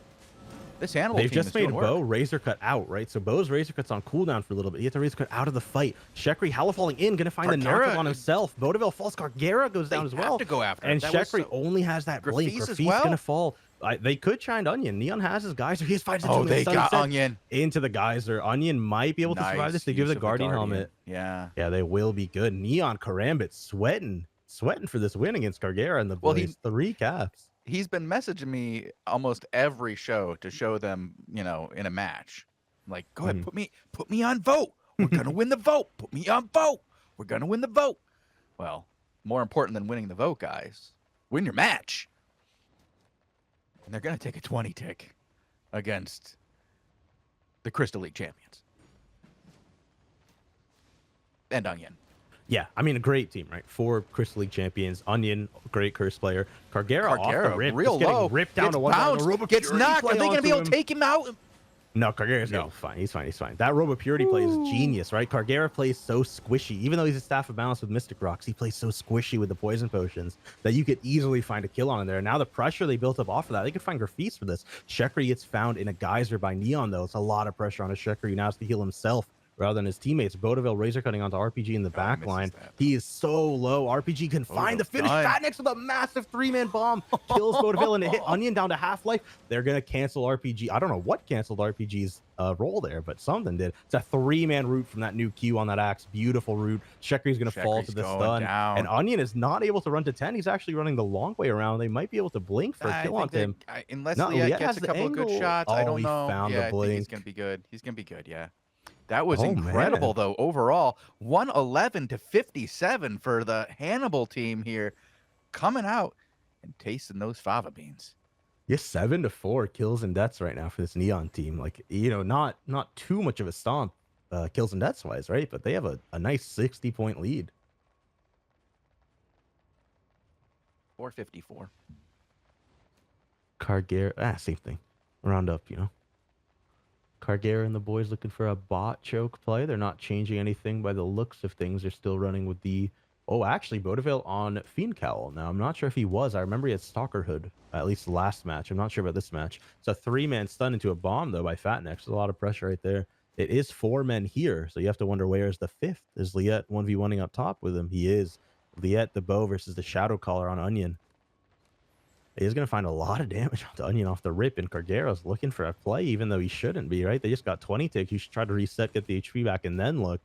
this Hannibal They've team just is made doing Bo work. Razor Cut out, right? So Bo's Razor Cut's on cooldown for a little bit. He has to Razor Cut out of the fight. Shekri Hala falling in, gonna find the knock on himself. Bodaville falls. Cargera goes down as well. To go after and him. Shekri only has that blink. Graffice as Graffice well? gonna fall. They could Chimed Onion. Neon has his geyser. He has 5 Oh, they got Onion into the geyser. Onion might be able to survive this. They give the Guardian helmet. Yeah. Yeah, they will be good. Neon Karambit sweating for this win against Cargera and the boys. Well, 3 caps. He's been messaging me almost every show to show them, in a match. Like, go ahead, put me on vote. We're gonna win the vote. Put me on vote. We're gonna win the vote. Well, more important than winning the vote, guys, win your match. And they're gonna take a 20 tick against the Crystal League champions. And Onion. Yeah, I mean, a great team, right? 4 Crystal League champions. Onion, great curse player. Cargera off the rip, real low, ripped down to one. Gets knocked. Are they going to be able to take him out? No, Cargera's fine. He's fine. That Robe of Purity play is genius, right? Cargera plays so squishy. Even though he's a Staff of Balance with Mystic Rocks, he plays so squishy with the Poison Potions that you could easily find a kill on in there. Now the pressure they built up off of that, they could find Graffice for this. Shekri gets found in a geyser by Neon, though. It's a lot of pressure on a Shekri. Now has to heal himself rather than his teammates. Bodaville Razor cutting onto RPG in the back line. He is so low. RPG can find the finish. Fat Next with a massive 3-man bomb. Kills Bodaville and it hit Onion down to half-life. They're going to cancel RPG. I don't know what canceled RPG's roll there, but something did. It's a 3-man root from that new Q on that axe. Beautiful root. Shekri's going to fall to the stun. And Onion is not able to run to 10. He's actually running the long way around. They might be able to blink for a kill on him. Unless Liet gets a couple of good shots. I don't know. Found I think he's going to be good. He's going to be good, yeah. That was incredible, though, overall. 111 to 57 for the Hannibal team here, coming out and tasting those fava beans. Yeah, 7-4 kills and deaths right now for this Neon team. Like, not too much of a stomp kills and deaths wise, right? But they have a nice 60-point lead. 454. Cargera, same thing. Round up, Cargera and the boys looking for a bot choke play. They're not changing anything by the looks of things. They're still running with the... Oh, actually, Bodaville on Fiend Cowl. Now, I'm not sure if he was. I remember he had Stalker Hood, at least the last match. I'm not sure about this match. It's a 3-man stun into a bomb, though, by Fat Next. There's a lot of pressure right there. It is 4 men here, so you have to wonder where's the 5th. Is Liet 1v1ing up top with him? He is. Liet, the bow, versus the Shadow Caller on Onion. He's going to find a lot of damage on the Onion off the rip, and Cargera's looking for a play, even though he shouldn't be, right? They just got 20 tick. You should try to reset, get the HP back, and then look.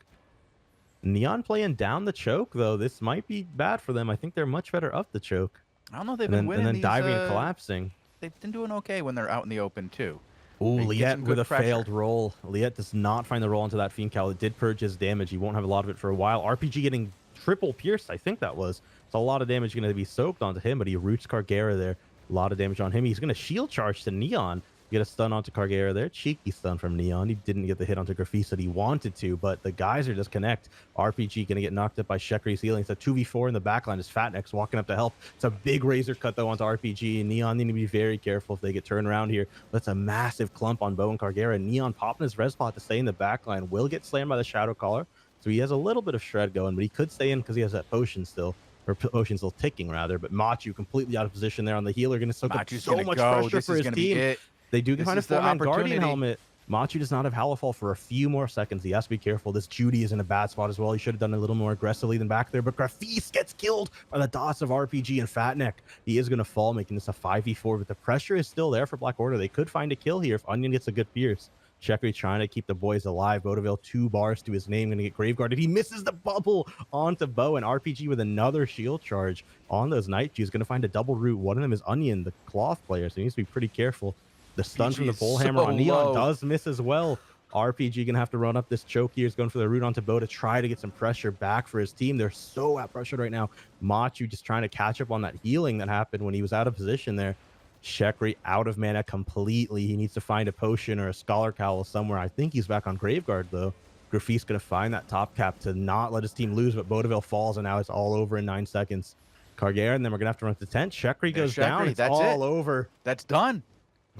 Neon playing down the choke, though. This might be bad for them. I think they're much better up the choke. I don't know. They've been winning and then these, diving and collapsing. They've been doing okay when they're out in the open, too. Ooh, Liet with a failed roll. Liet does not find the roll into that Fiend Cowl. It did purge his damage. He won't have a lot of it for a while. RPG getting triple pierced, I think that was. So a lot of damage going to be soaked onto him, but he roots Cargera there. A lot of damage on him. He's going to shield charge to Neon. Get a stun onto Cargera there. Cheeky stun from Neon. He didn't get the hit onto Graffice that he wanted to, but the geyser just connect. RPG going to get knocked up by Shekri's healing. It's a 2v4 in the backline. Is Fat Next walking up to help. It's a big razor cut, though, onto RPG. Neon need to be very careful if they get turned around here. That's a massive clump on Bo and Cargera. Neon popping his res pot to stay in the backline. Will get slammed by the Shadow Caller. So he has a little bit of shred going, but he could stay in because he has that potion still. Or potion's still ticking, rather. But Machu completely out of position there on the healer. Going to soak up so much pressure for his team. They do find a 4-man Guardian helmet. Machu does not have Halifal for a few more seconds. He has to be careful. This Judy is in a bad spot as well. He should have done a little more aggressively than back there. But Graffice gets killed by the dots of RPG and Fat Neck. He is going to fall, making this a 5v4. But the pressure is still there for Black Order. They could find a kill here if Onion gets a good pierce. Shekri trying to keep the boys alive. Bodaville 2 bars to his name. Going to get Graveguarded. He misses the bubble onto Bo, and RPG with another shield charge on those Night Jews. Going to find a double root. One of them is Onion, the cloth player, so he needs to be pretty careful. The stun from the PG pole so hammer on Neon low. does miss as well. RPG gonna have to run up this choke here. He's going for the root onto Bo to try to get some pressure back for his team. They're so out pressured right now. Machu just trying to catch up on that healing that happened when he was out of position there. Shekri out of mana completely. He needs to find a potion or a Scholar Cowl somewhere. I think he's back on Graveguard though. Grafit's going to find that top cap to not let his team lose, but Bodaville falls, and now it's all over in 9 seconds. Cargare, and then we're going to have to run to 10. Shekri goes down. It's all over. That's done.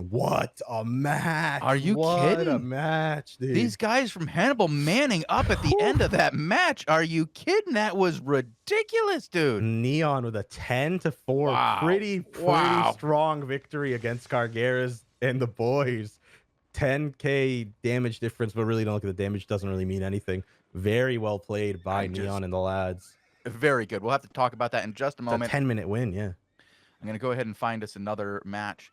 What a match. Are you What kidding? a match, dude. These guys from Hannibal manning up at the end of that match. Are you kidding? That was ridiculous, dude. Neon with a 10-4. Wow. Pretty strong victory against Cargares and the boys. 10k damage difference, but really don't look at the damage. Doesn't really mean anything. Very well played by Neon and the lads. Very good. We'll have to talk about that in just a moment. It's a 10-minute win, yeah. I'm going to go ahead and find us another match.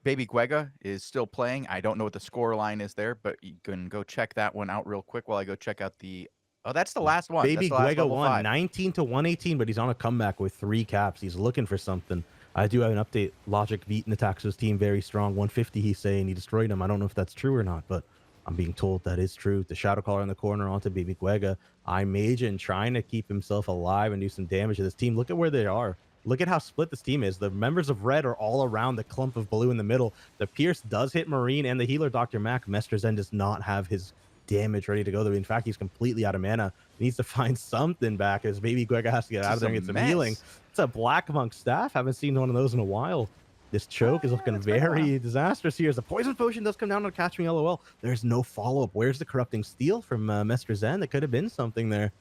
Baby Guega is still playing. I don't know what the score line is there, but you can go check that one out real quick while I go check out the... Oh, that's the last one. Baby Guega won 5. 19-118, but he's on a comeback with 3 caps. He's looking for something. I do have an update. Logic beat Nataxa's team very strong. 150, he's saying he destroyed him. I don't know if that's true or not, but I'm being told that is true. The Shadow Caller in the corner onto Baby Guega. Imagine trying to keep himself alive and do some damage to this team. Look at where they are. Look at how split this team is. The members of Red are all around the clump of blue in the middle. The Pierce does hit Marine and the healer, Dr. Mac. Mesterzen does not have his damage ready to go, though. In fact, he's completely out of mana. He needs to find something back as Baby Guega has to get out of there and get some healing. It's a Black Monk staff. Haven't seen one of those in a while. This choke is looking very disastrous here. As the poison potion does come down on Catch Me LOL. There's no follow-up. Where's the corrupting steel from Mesterzen? That could have been something there.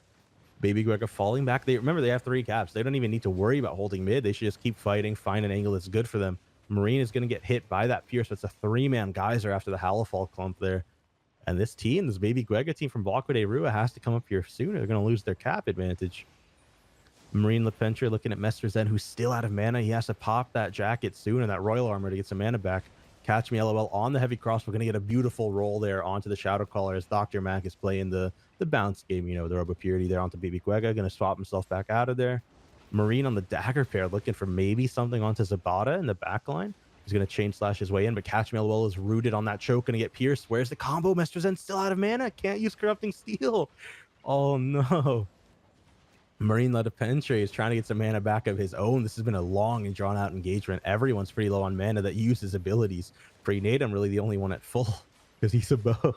Baby Guega falling back. Remember, they have 3 caps. They don't even need to worry about holding mid. They should just keep fighting, find an angle that's good for them. Marine is going to get hit by that Pierce. It's a 3-man geyser after the Halifal clump there. And this team, this Baby Guega team from Blockwood Rua, has to come up here sooner. They're going to lose their cap advantage. Marine Lepentre looking at Mesterzen, who's still out of mana. He has to pop that jacket soon and that royal armor to get some mana back. Catch Me LOL on the heavy cross. We're going to get a beautiful roll there onto the Shadow Caller as Dr. Mac is playing the bounce game, you know, the Robo Purity there onto Baby Guega. Going to swap himself back out of there. Marine on the dagger pair looking for maybe something onto Zabata in the back line. He's going to chain slash his way in, but Catch Me LOL is rooted on that choke. Going to get pierced. Where's the combo? Mesterzen still out of mana. Can't use Corrupting Steel. Oh, no. Marine Lepentre is trying to get some mana back of his own. This has been a long and drawn-out engagement. Everyone's pretty low on mana that uses abilities. Prenatum really the only one at full because he's a bow.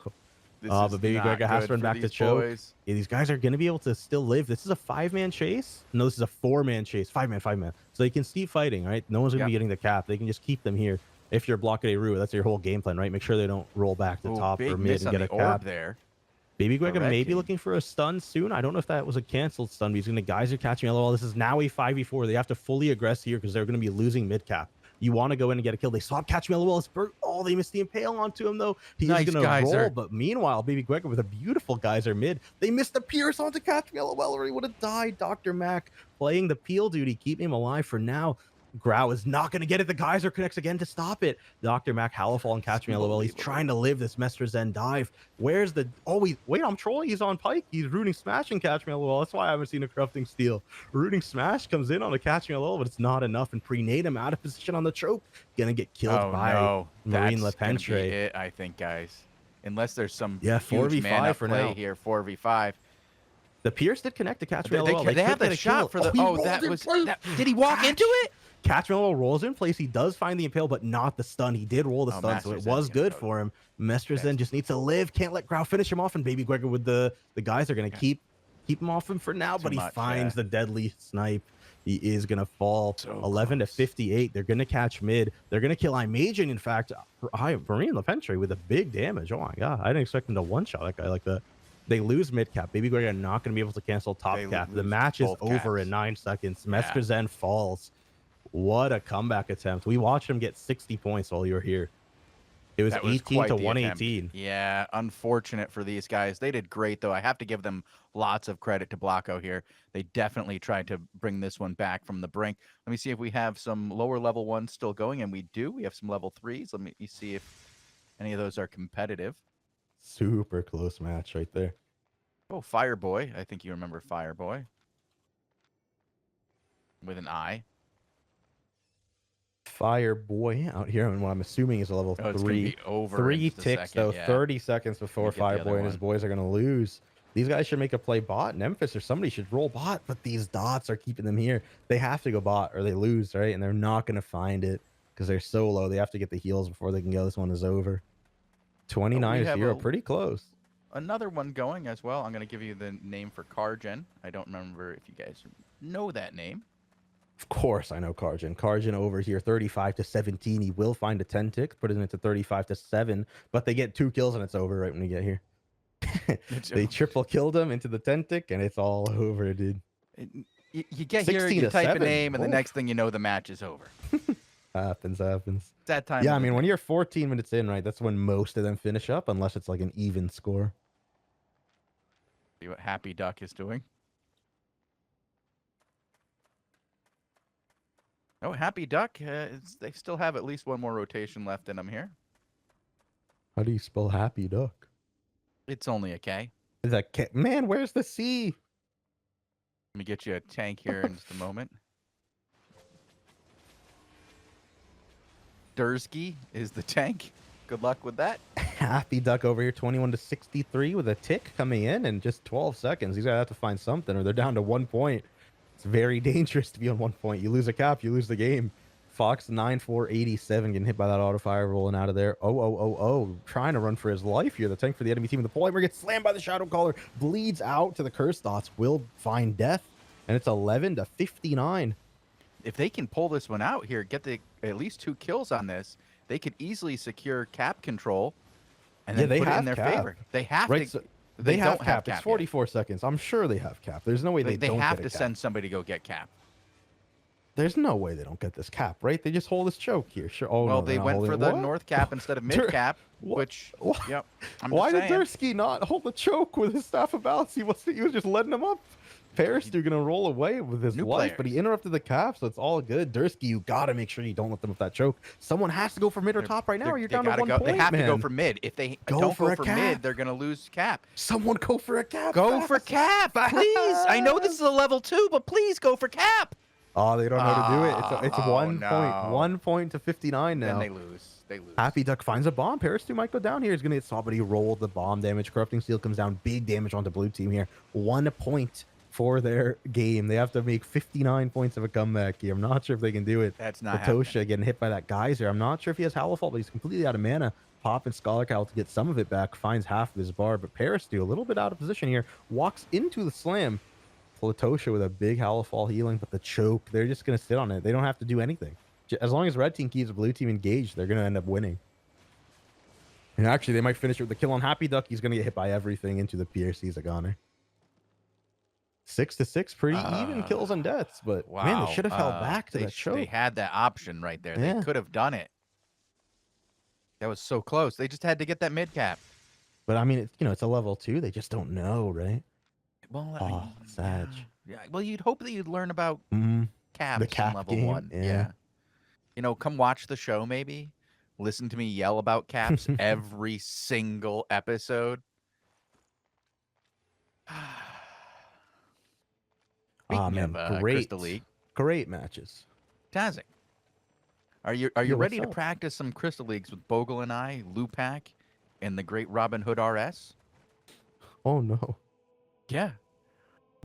But Baby Guega has to run back to choke. Yeah, these guys are going to be able to still live. This is a 5-man chase? No, this is a 4-man chase. 5-man. So they can keep fighting, right? No one's going to be getting the cap. They can just keep them here. If you're Blockade Rua, that's your whole game plan, right? Make sure they don't roll back to top or mid and get a cap. There. Baby Guega may be looking for a stun soon. I don't know if that was a canceled stun, but he's going to Geyser Catch Me LOL. This is now a 5v4. They have to fully aggress here because they're going to be losing mid cap. You want to go in and get a kill. They swap Catch Me LOL. Oh, they missed the Impale onto him, though. He's going to roll, but meanwhile, Baby Guega with a beautiful Geyser mid. They missed the Pierce onto Catch Me LOL, or he would have died. Dr. Mac playing the peel duty, keeping him alive for now. Grau is not going to get it. The Geyser connects again to stop it. Dr. Mac, Halifal, and Catch Me LOL. He's trying to live this Mesterzen dive. Where's the... Oh, wait, I'm trolling. He's on Pike. He's rooting Smash and Catch Me LOL. That's why I haven't seen a Corrupting Steel. Rooting Smash comes in on a Catch Me LOL, but it's not enough. And Prenatum out of position on the choke. Gonna get killed by Marine Lepentre. I think, guys. Unless there's some 4v5 for play now. Here, 4v5. The Pierce did connect to Catch Me LOL. They have the shot for the... Oh, that was... Did he walk into it? Catch Me LOL rolls in place. He does find the Impale, but not the stun. He did roll the stun, so it was good for him. Mesterzen just needs to live. Can't let Grau finish him off, and Baby Guega with the guys are going to keep him off him for now, but he finds the deadly snipe. He is going to fall 11-58. They're going to catch mid. They're going to kill Imaging. In fact, Marine Lepentre with a big damage. Oh my god, I didn't expect him to one-shot that guy like that. They lose mid cap. Baby Guega not going to be able to cancel top cap. The match is over in 9 seconds. Mesterzen falls. What a comeback attempt. We watched him get 60 points while you were here. It was 18-118. Yeah, unfortunate for these guys. They did great, though. I have to give them lots of credit to Blocko here. They definitely tried to bring this one back from the brink. Let me see if we have some lower level ones still going, and we do. We have some level 3s. Let me see if any of those are competitive. Super close match right there. Oh, Fireboy. I think you remember Fireboy. With an I. Fire Boy out here, and what I'm assuming is a level Oh, it's 3. gonna be over. 3 in just a ticks, second, though. yeah. 30 seconds before get the Fire other Boy and his one. boys are going to lose. These guys should make a play bot. Memphis or somebody should roll bot, but these dots are keeping them here. They have to go bot or they lose, right? And they're not going to find it because they're so low. They have to get the heals before they can go. This one is over. 29 have 0, pretty close. Another one going as well. I'm going to give you the name for Cargen. I don't remember if you guys know that name. Of course, I know Cargen. Cargen over here, 35 to 17. He will find a 10 tick, putting it to 35 to 7, but they get 2 kills and it's over right when we get here. They triple killed him into the 10 tick and it's all over, dude. You get here, 16 you to type 7. a name, and the Oof. next thing you know, the match is over. Happens. It's that time. Yeah, I of the mean, when day. you're 14 minutes in, right, that's when most of them finish up, unless it's like an even score. See what Happy Duck is doing. Oh, Happy Duck. They still have at least one more rotation left in them here. How do you spell happy duck? It's only a K. Is that man? Where's the C? Let me get you a tank here in just a moment. Dursky is the tank. Good luck with that. Happy duck over here, 21 to 63 with a tick coming in just 12 seconds. He's gonna have to find something, or they're down to 1 point. It's very dangerous to be on 1 point. You lose a cap, you lose the game. Fox 9487 getting hit by that auto fire, rolling out of there. Oh, trying to run for his life here. The tank for the enemy team in the polymer gets slammed by the shadow caller, bleeds out to the curse dots, will find death, and it's 11 to 59. If they can pull this one out here, get at least 2 kills on this, they could easily secure cap control and then they put it in have their cap. favor. They have Right, to. so They have don't cap. have It's cap 44 seconds. I'm sure they have cap. There's no way They don't have get to a cap. send somebody to go get cap. There's no way they don't get this cap, right? They just hold this choke here. Sure. Oh, Well, no, they they're not went holding for it. the What? north cap instead of mid cap, What? which, What? yep. I'm Why just did saying. Dursky not hold the choke with his staff of balance? He was just letting him up. Paris dude gonna roll away with his New life, but he players. interrupted the cap, so it's all good. Dursky, you gotta make sure you don't let them with that choke. Someone has to go for mid or top right now, or you're down to 1 point, They have man. to go for mid. If they Go don't for go a for cap. mid, they're gonna lose cap. Someone go for a cap. Go for cap, please. I know this is a level 2, but please go for cap. Oh, they don't know how to do it. It's Oh, 1 point. no. 1 point to 59 now. Then they lose. They lose. Happy Duck finds a bomb. Paris 2 might go down here. He's going to get saw, but he rolled the bomb damage. Corrupting Seal comes down. Big damage onto blue team here. 1 point for their game. They have to make 59 points of a comeback here. I'm not sure if they can do it. That's not Latosha getting hit by that geyser. I'm not sure if he has Howl Fault, but he's completely out of mana. Pop and Scholar Cowl to get some of it back. Finds half of his bar, but Paris a little bit out of position here. Walks into the slam. Latosha with a big Howl Fall healing, but the choke, they're just going to sit on it. They don't have to do anything. As long as red team keeps blue team engaged, they're going to end up winning. And actually, they might finish it with the kill on Happy Duck. He's going to get hit by everything into the PRC's a goner. 6 to 6, pretty even kills and deaths, but Wow. man, they should have held back to that choke. They had that option right there. Yeah. They could have done it. That was so close. They just had to get that mid cap. But I mean, it's a level 2. They just don't know, right? Well, Oh, Sag. yeah. Well, you'd hope that you'd learn about Mm, caps The in cap level game, 1. yeah. Come watch the show maybe. Listen to me yell about caps every single episode. Speaking man, of great, Crystal League, great matches. Tazzik, are you Yo, ready what's to up? practice some Crystal Leagues with Bogul and I, Lupac, and the great Robin Hood RS? Oh no! Yeah,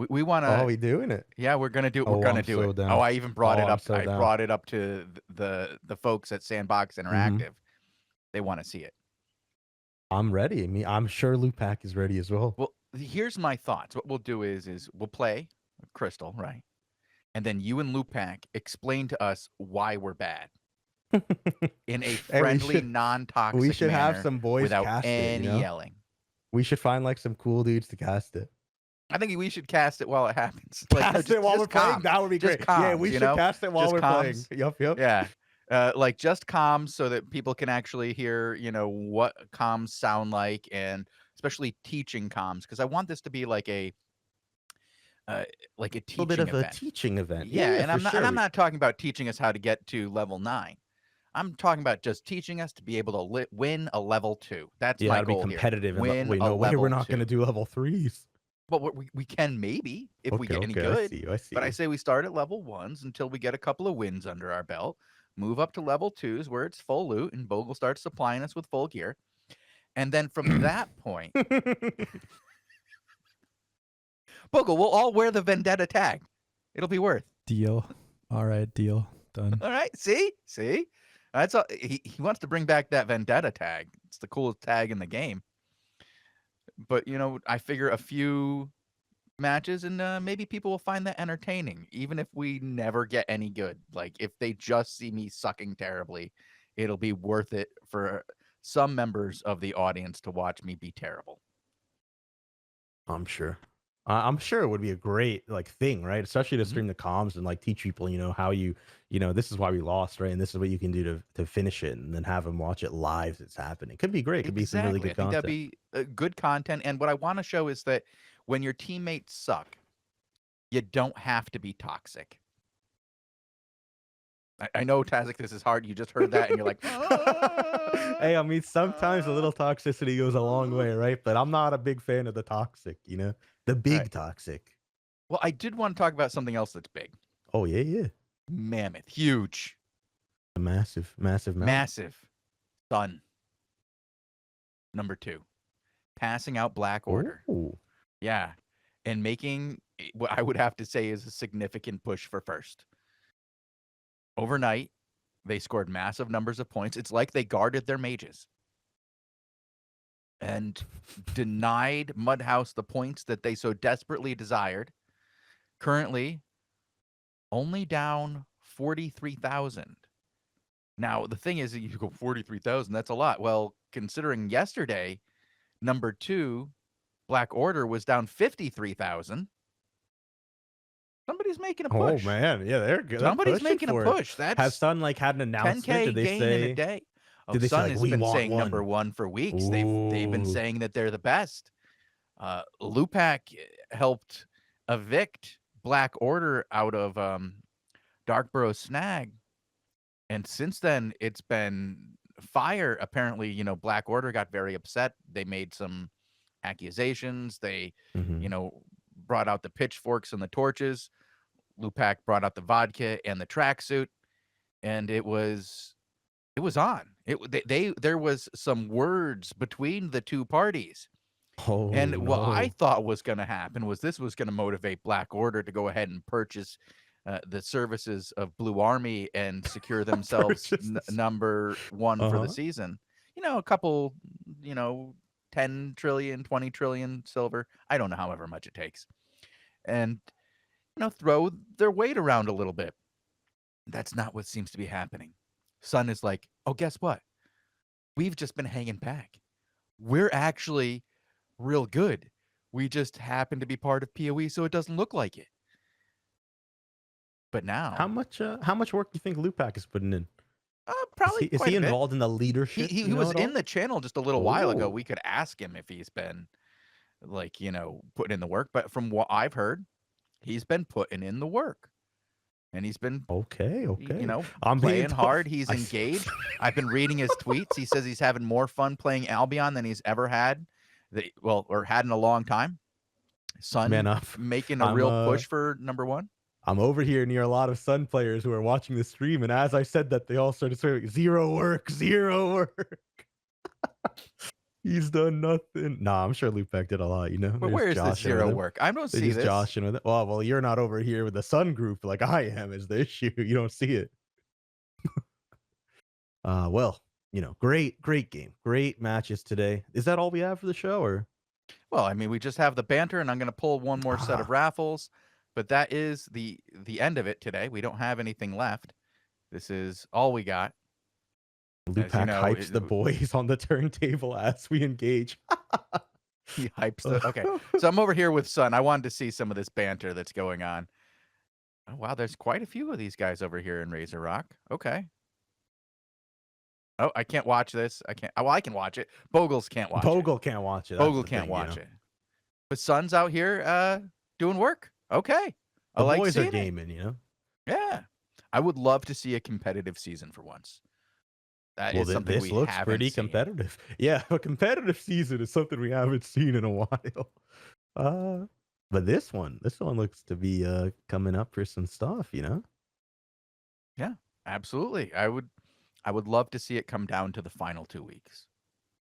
we want to. Oh, we doing it? Yeah, we're gonna do it. Oh, We're gonna I'm do so it. down. Oh, I even brought Oh, it I'm up. so I down. brought it up to the folks at Sandbox Interactive. They want to see it. I'm ready. I'm sure Lupac is ready as well. Well, here's my thoughts. What we'll do is we'll play Crystal, right? And then you and Lupac explain to us why we're bad in a friendly, non-toxic We should have manner some boys without cast any it. yelling. We should find like some cool dudes to cast it. I think we should cast it while it happens. Cast it while we're playing. comms. That would be Just great. Yeah, comms, we you should know? cast it while Just we're comms. playing. Yep. Yeah. Like just comms so that people can actually hear, what comms sound like, and especially teaching comms, because I want this to be like a teaching A little bit of event. a teaching event. Yeah, and for sure. I'm not talking about teaching us how to get to level 9. I'm talking about just teaching us to be able to win a level 2. That's my to be goal competitive. here. Win Wait, a no way level we're not 2. going to do level 3s. But we can maybe if we get any I good. see you. But I say we start at level 1s until we get a couple of wins under our belt. move up to level 2s where it's full loot, and Bogul starts supplying us with full gear. And then from that point, Bogul, we'll all wear the Vendetta tag. It'll be worth. Deal. All right, deal. Done. All right, see? That's all. He wants to bring back that Vendetta tag. It's the coolest tag in the game. But, you know, I figure a few matches and maybe people will find that entertaining, even if we never get any good. Like, if they just see me sucking terribly, it'll be worth it for some members of the audience to watch me be terrible. I'm sure. I'm sure it would be a great like thing, right? Especially to Mhm. stream the comms and like teach people, you know, how you know, this is why we lost, right? And this is what you can do to finish it, and then have them watch it live as it's happening. It could be great. It could be some really Exactly. I good think that'd content. be good content. And what I want to show is that when your teammates suck, you don't have to be toxic. I know, Tazzik, this is hard. You just heard that and you're like, Hey, I mean, sometimes a little toxicity goes a long way, right? But I'm not a big fan of the toxic, you know, the big Right. toxic. Well, I did want to talk about something else that's big. Oh yeah. Mammoth. Huge. A massive mountain. Massive. Sun. Number 2. Passing out Black Order. Ooh. Yeah. And making what I would have to say is a significant push for first. Overnight, they scored massive numbers of points. It's like they guarded their mages and denied Mudhouse the points that they so desperately desired. Currently, only down 43,000. Now, the thing is, you go 43,000, that's a lot. Well, considering yesterday, number 2, Black Order, was down 53,000. Somebody's making a push. Oh man, yeah, they're good. Somebody's making a push. That's Has Sun like had an announcement? 10K Did they gain say? in a day. Oh, Did they say, Sun like, has "We been want saying number one"? 1 for weeks. They've been Ooh. saying that they're the best. Lupak helped evict Black Order out of Darkborough Snag, and since then it's been fire. Apparently, you know, Black Order got very upset. They made some accusations. They, Mhm. you know, brought out the pitchforks and the torches. Lupak brought out the vodka and the tracksuit, and it was on. There was some words between the two parties. Oh, And what I no. thought was going to happen was this was going to motivate Black Order to go ahead and purchase the services of Blue Army and secure themselves Purchases. number 1 for the Uh-huh. season. You know, a couple, 10 trillion, 20 trillion silver. I don't know, however much it takes. And, throw their weight around a little bit. That's not what seems to be happening. Sun is like, oh, guess what? We've just been hanging back. We're actually real good. We just happen to be part of PoE, so it doesn't look like it. But now, How much work do you think Lupak is putting in? probably Is quite he a bit. involved in the leadership? He you know, was at in all? the channel just a little while ago. Ooh. We could ask him if he's been, like, putting in the work. But from what I've heard, he's been putting in the work. And he's been, Okay. I'm being playing tough. hard. He's engaged. I've been reading his tweets. He says he's having more fun playing Albion than he's ever had, or had in a long time. Sun Man up. making a I'm, real push for number 1. I'm over here near a lot of Sun players who are watching the stream, and as I said that, they all started saying, zero work. He's done nothing. Nah, I'm sure Lupak did a lot, you know? But They're where is just the joshing with zero him. work? I don't They're see just this. joshing with it. Well, you're not over here with the Sun group like I am is the issue. You don't see it. Well, great game. Great matches today. Is that all we have for the show, or? Well, I mean, we just have the banter, and I'm going to pull one more set of raffles, but that is the end of it today. We don't have anything left. This is all we got. Lupak hypes the boys on the turntable as we engage. He hypes the. Okay, so I'm over here with Sun. I wanted to see some of this banter that's going on. Oh, wow, there's quite a few of these guys over here in Razor Rock. Okay. Oh, I can't watch this. I can't. Well, I can watch it. Bogles can't watch it. Bogul can't watch it. Bogul can't watch it. But Sun's out here doing work. Okay. The like boys are seeing it. gaming, Yeah. I would love to see a competitive season for once. That is something this we looks haven't pretty seen. competitive. Yeah, a competitive season is something we haven't seen in a while. But this one looks to be coming up for some stuff, Yeah. Absolutely. I would love to see it come down to the final 2 weeks.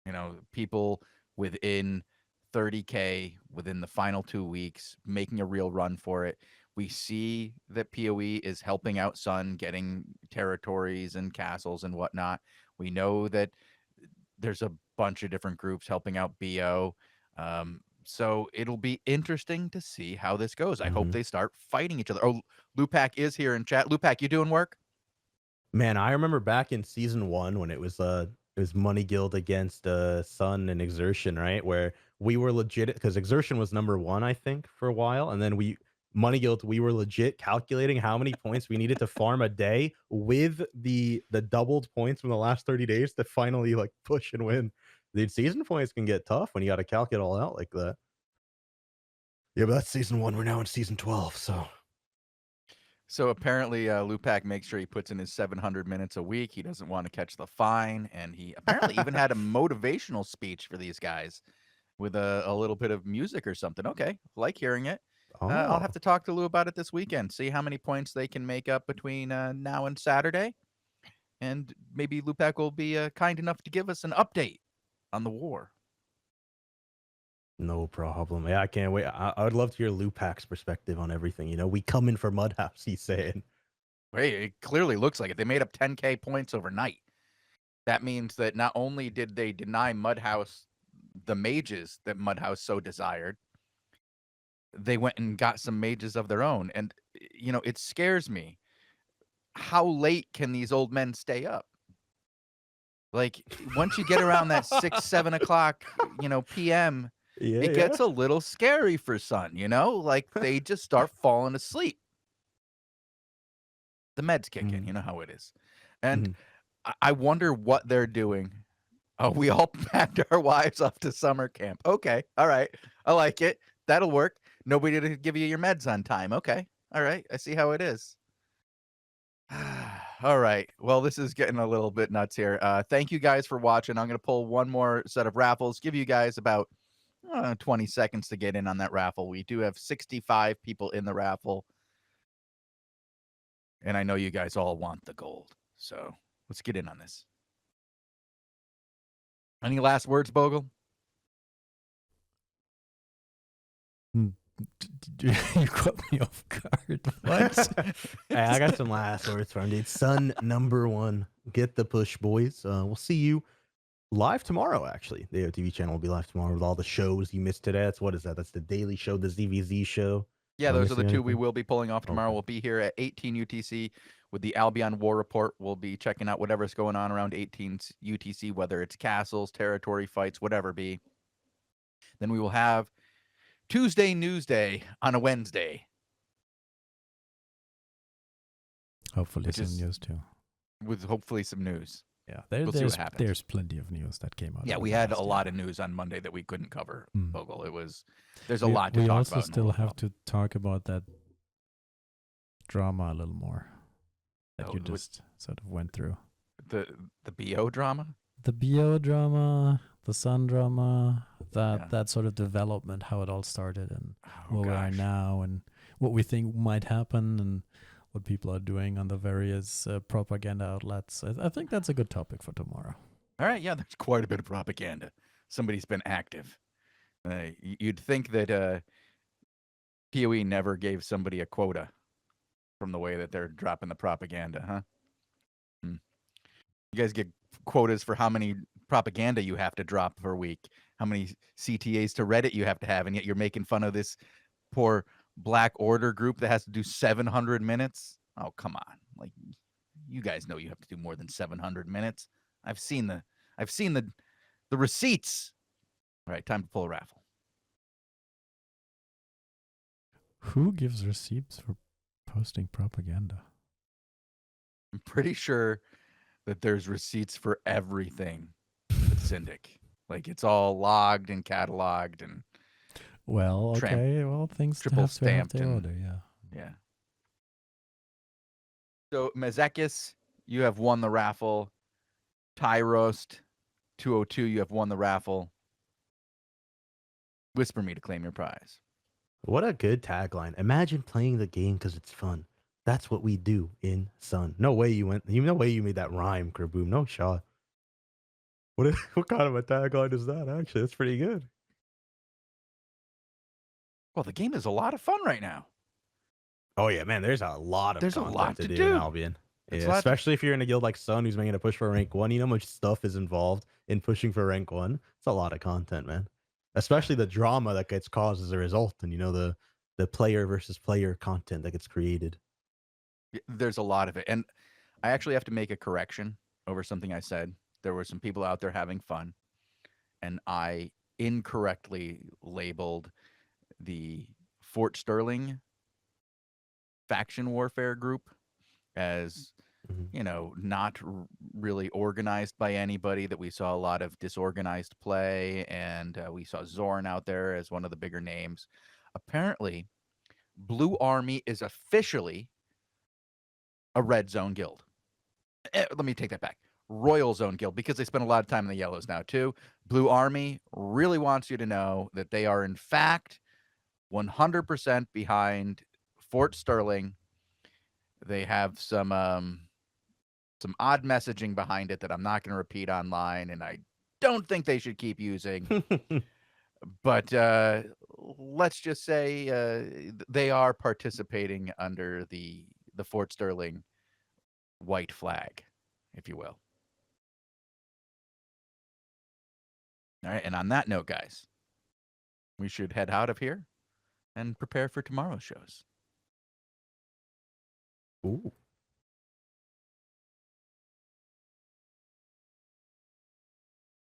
You know, people within 30K within the final 2 weeks making a real run for it. We see that PoE is helping out Sun getting territories and castles and whatnot. We know that there's a bunch of different groups helping out BO. So it'll be interesting to see how this goes. I hope Mhm. they start fighting each other. Oh, Lupak is here in chat. Lupak, you doing work? Man, I remember back in season 1 when it was Money Guild against Sun and Exertion, right? Where we were legit because Exertion was number 1, I think, for a while, and then Money Guild, we were legit calculating how many points we needed to farm a day with the doubled points from the last 30 days to finally like push and win. Dude, season points can get tough when you got to calculate all out like that. Yeah, but that's season 1. We're now in season 12, so So apparently, Lupak makes sure he puts in his 700 minutes a week. He doesn't want to catch the fine, and he apparently even had a motivational speech for these guys with a little bit of music or something. Okay, like hearing it. I'll have oh. to talk to Lou about it this weekend. See how many points they can make up between now and Saturday, and maybe Lupak will be kind enough to give us an update on the war. No problem. Yeah, I can't wait. I would love to hear Lupak's perspective on everything. You know, we come in for Mudhouse, he's saying. Hey, it clearly looks like it. They made up 10K points overnight. That means that not only did they deny Mudhouse the mages that Mudhouse so desired, they went and got some mages of their own. And, you know, it scares me. How late can these old men stay up? Like, once you get around that 6, 7 o'clock, you know, PM, Yeah, it yeah. gets a little scary for Sun, you know? Like, they just start falling asleep. The meds kick in, you know how it is. And Mhm. I wonder what they're doing. Oh, we all packed our wives off to summer camp. Okay. All right. I like it. That'll work. Nobody to give you your meds on time. Okay. All right. I see how it is. All right. Well, this is getting a little bit nuts here. Thank you guys for watching. I'm going to pull one more set of raffles, give you guys about 20 seconds to get in on that raffle. We do have 65 people in the raffle. And I know you guys all want the gold. So let's get in on this. Any last words, Bogle? You caught me off guard. What? Hey, I got some last words for him, dude. Sun #1. Get the push, boys. We'll see you live tomorrow, actually. The AOTV channel will be live tomorrow with all the shows you missed today. What is that? That's the Daily Show, the ZVZ show. Yeah, Am I those are the missing two we anything? will be pulling off tomorrow. Okay. We'll be here at 18 UTC with the Albion War Report. We'll be checking out whatever's going on around 18 UTC, whether it's castles, territory fights, whatever be. Then we will have Tuesday News Day on a Wednesday, Hopefully which some is news too. with hopefully some news. Yeah, We'll see what happens. there's plenty of news that came out. Yeah, over we the had a last lot year. of news on Monday that we couldn't cover, Hmm. Bogle. There's a lot to we talk also about. still have to talk about that drama a little more that you just sort of went through. The BO drama. The BO drama, the Sun drama, Yeah. that sort of development, how it all started, and Oh, where we are gosh. now, and what we think might happen, and what people are doing on the various propaganda outlets. I think that's a good topic for tomorrow. All right, yeah, there's quite a bit of propaganda. Somebody's been active. You'd think that PoE never gave somebody a quota from the way that they're dropping the propaganda, huh? You guys get quotas for how many propaganda you have to drop per week, how many CTAs to Reddit you have to have, and yet you're making fun of this poor Black Order group that has to do 700 minutes. Oh, come on. Like, you guys know you have to do more than 700 minutes. I've seen the receipts. All right, time to pull a raffle. Who gives receipts for posting propaganda? I'm pretty sure that there's receipts for everything with Syndic. Like, it's all logged and cataloged and Well, okay. Well, things triple have to have stamped their and order, yeah. yeah. So Mazekis, you have won the raffle. Tyrost 202, you have won the raffle. Whisper me to claim your prize. What a good tagline. Imagine playing the game because it's fun. That's what we do in Sun. No way you went. No way you made that rhyme, Kerboom. No shot. What kind of a tagline is that? Actually, that's pretty good. Well, the game is a lot of fun right now. Oh yeah, man. There's a lot of There's a content lot to to do in do. Albion. It's Yeah, a lot to- especially if you're in a guild like Sun, who's making a push for rank 1. You know how much stuff is involved in pushing for rank 1. It's a lot of content, man. Especially the drama that gets caused as a result, and the player versus player content that gets created. There's a lot of it. And I actually have to make a correction over something I said. There were some people out there having fun, and I incorrectly labeled the Fort Sterling faction warfare group as, Mhm. not really organized by anybody, that we saw a lot of disorganized play, and we saw Zorn out there as one of the bigger names. Apparently, Blue Army is officially a red zone guild. Let me take that back. Royal Zone Guild, because they spend a lot of time in the yellows now too. Blue Army really wants you to know that they are in fact 100% behind Fort Sterling. They have some odd messaging behind it that I'm not going to repeat online, and I don't think they should keep using. But let's just say they are participating under the Fort Sterling white flag, if you will. All right, and on that note, guys, we should head out of here and prepare for tomorrow's shows. Ooh.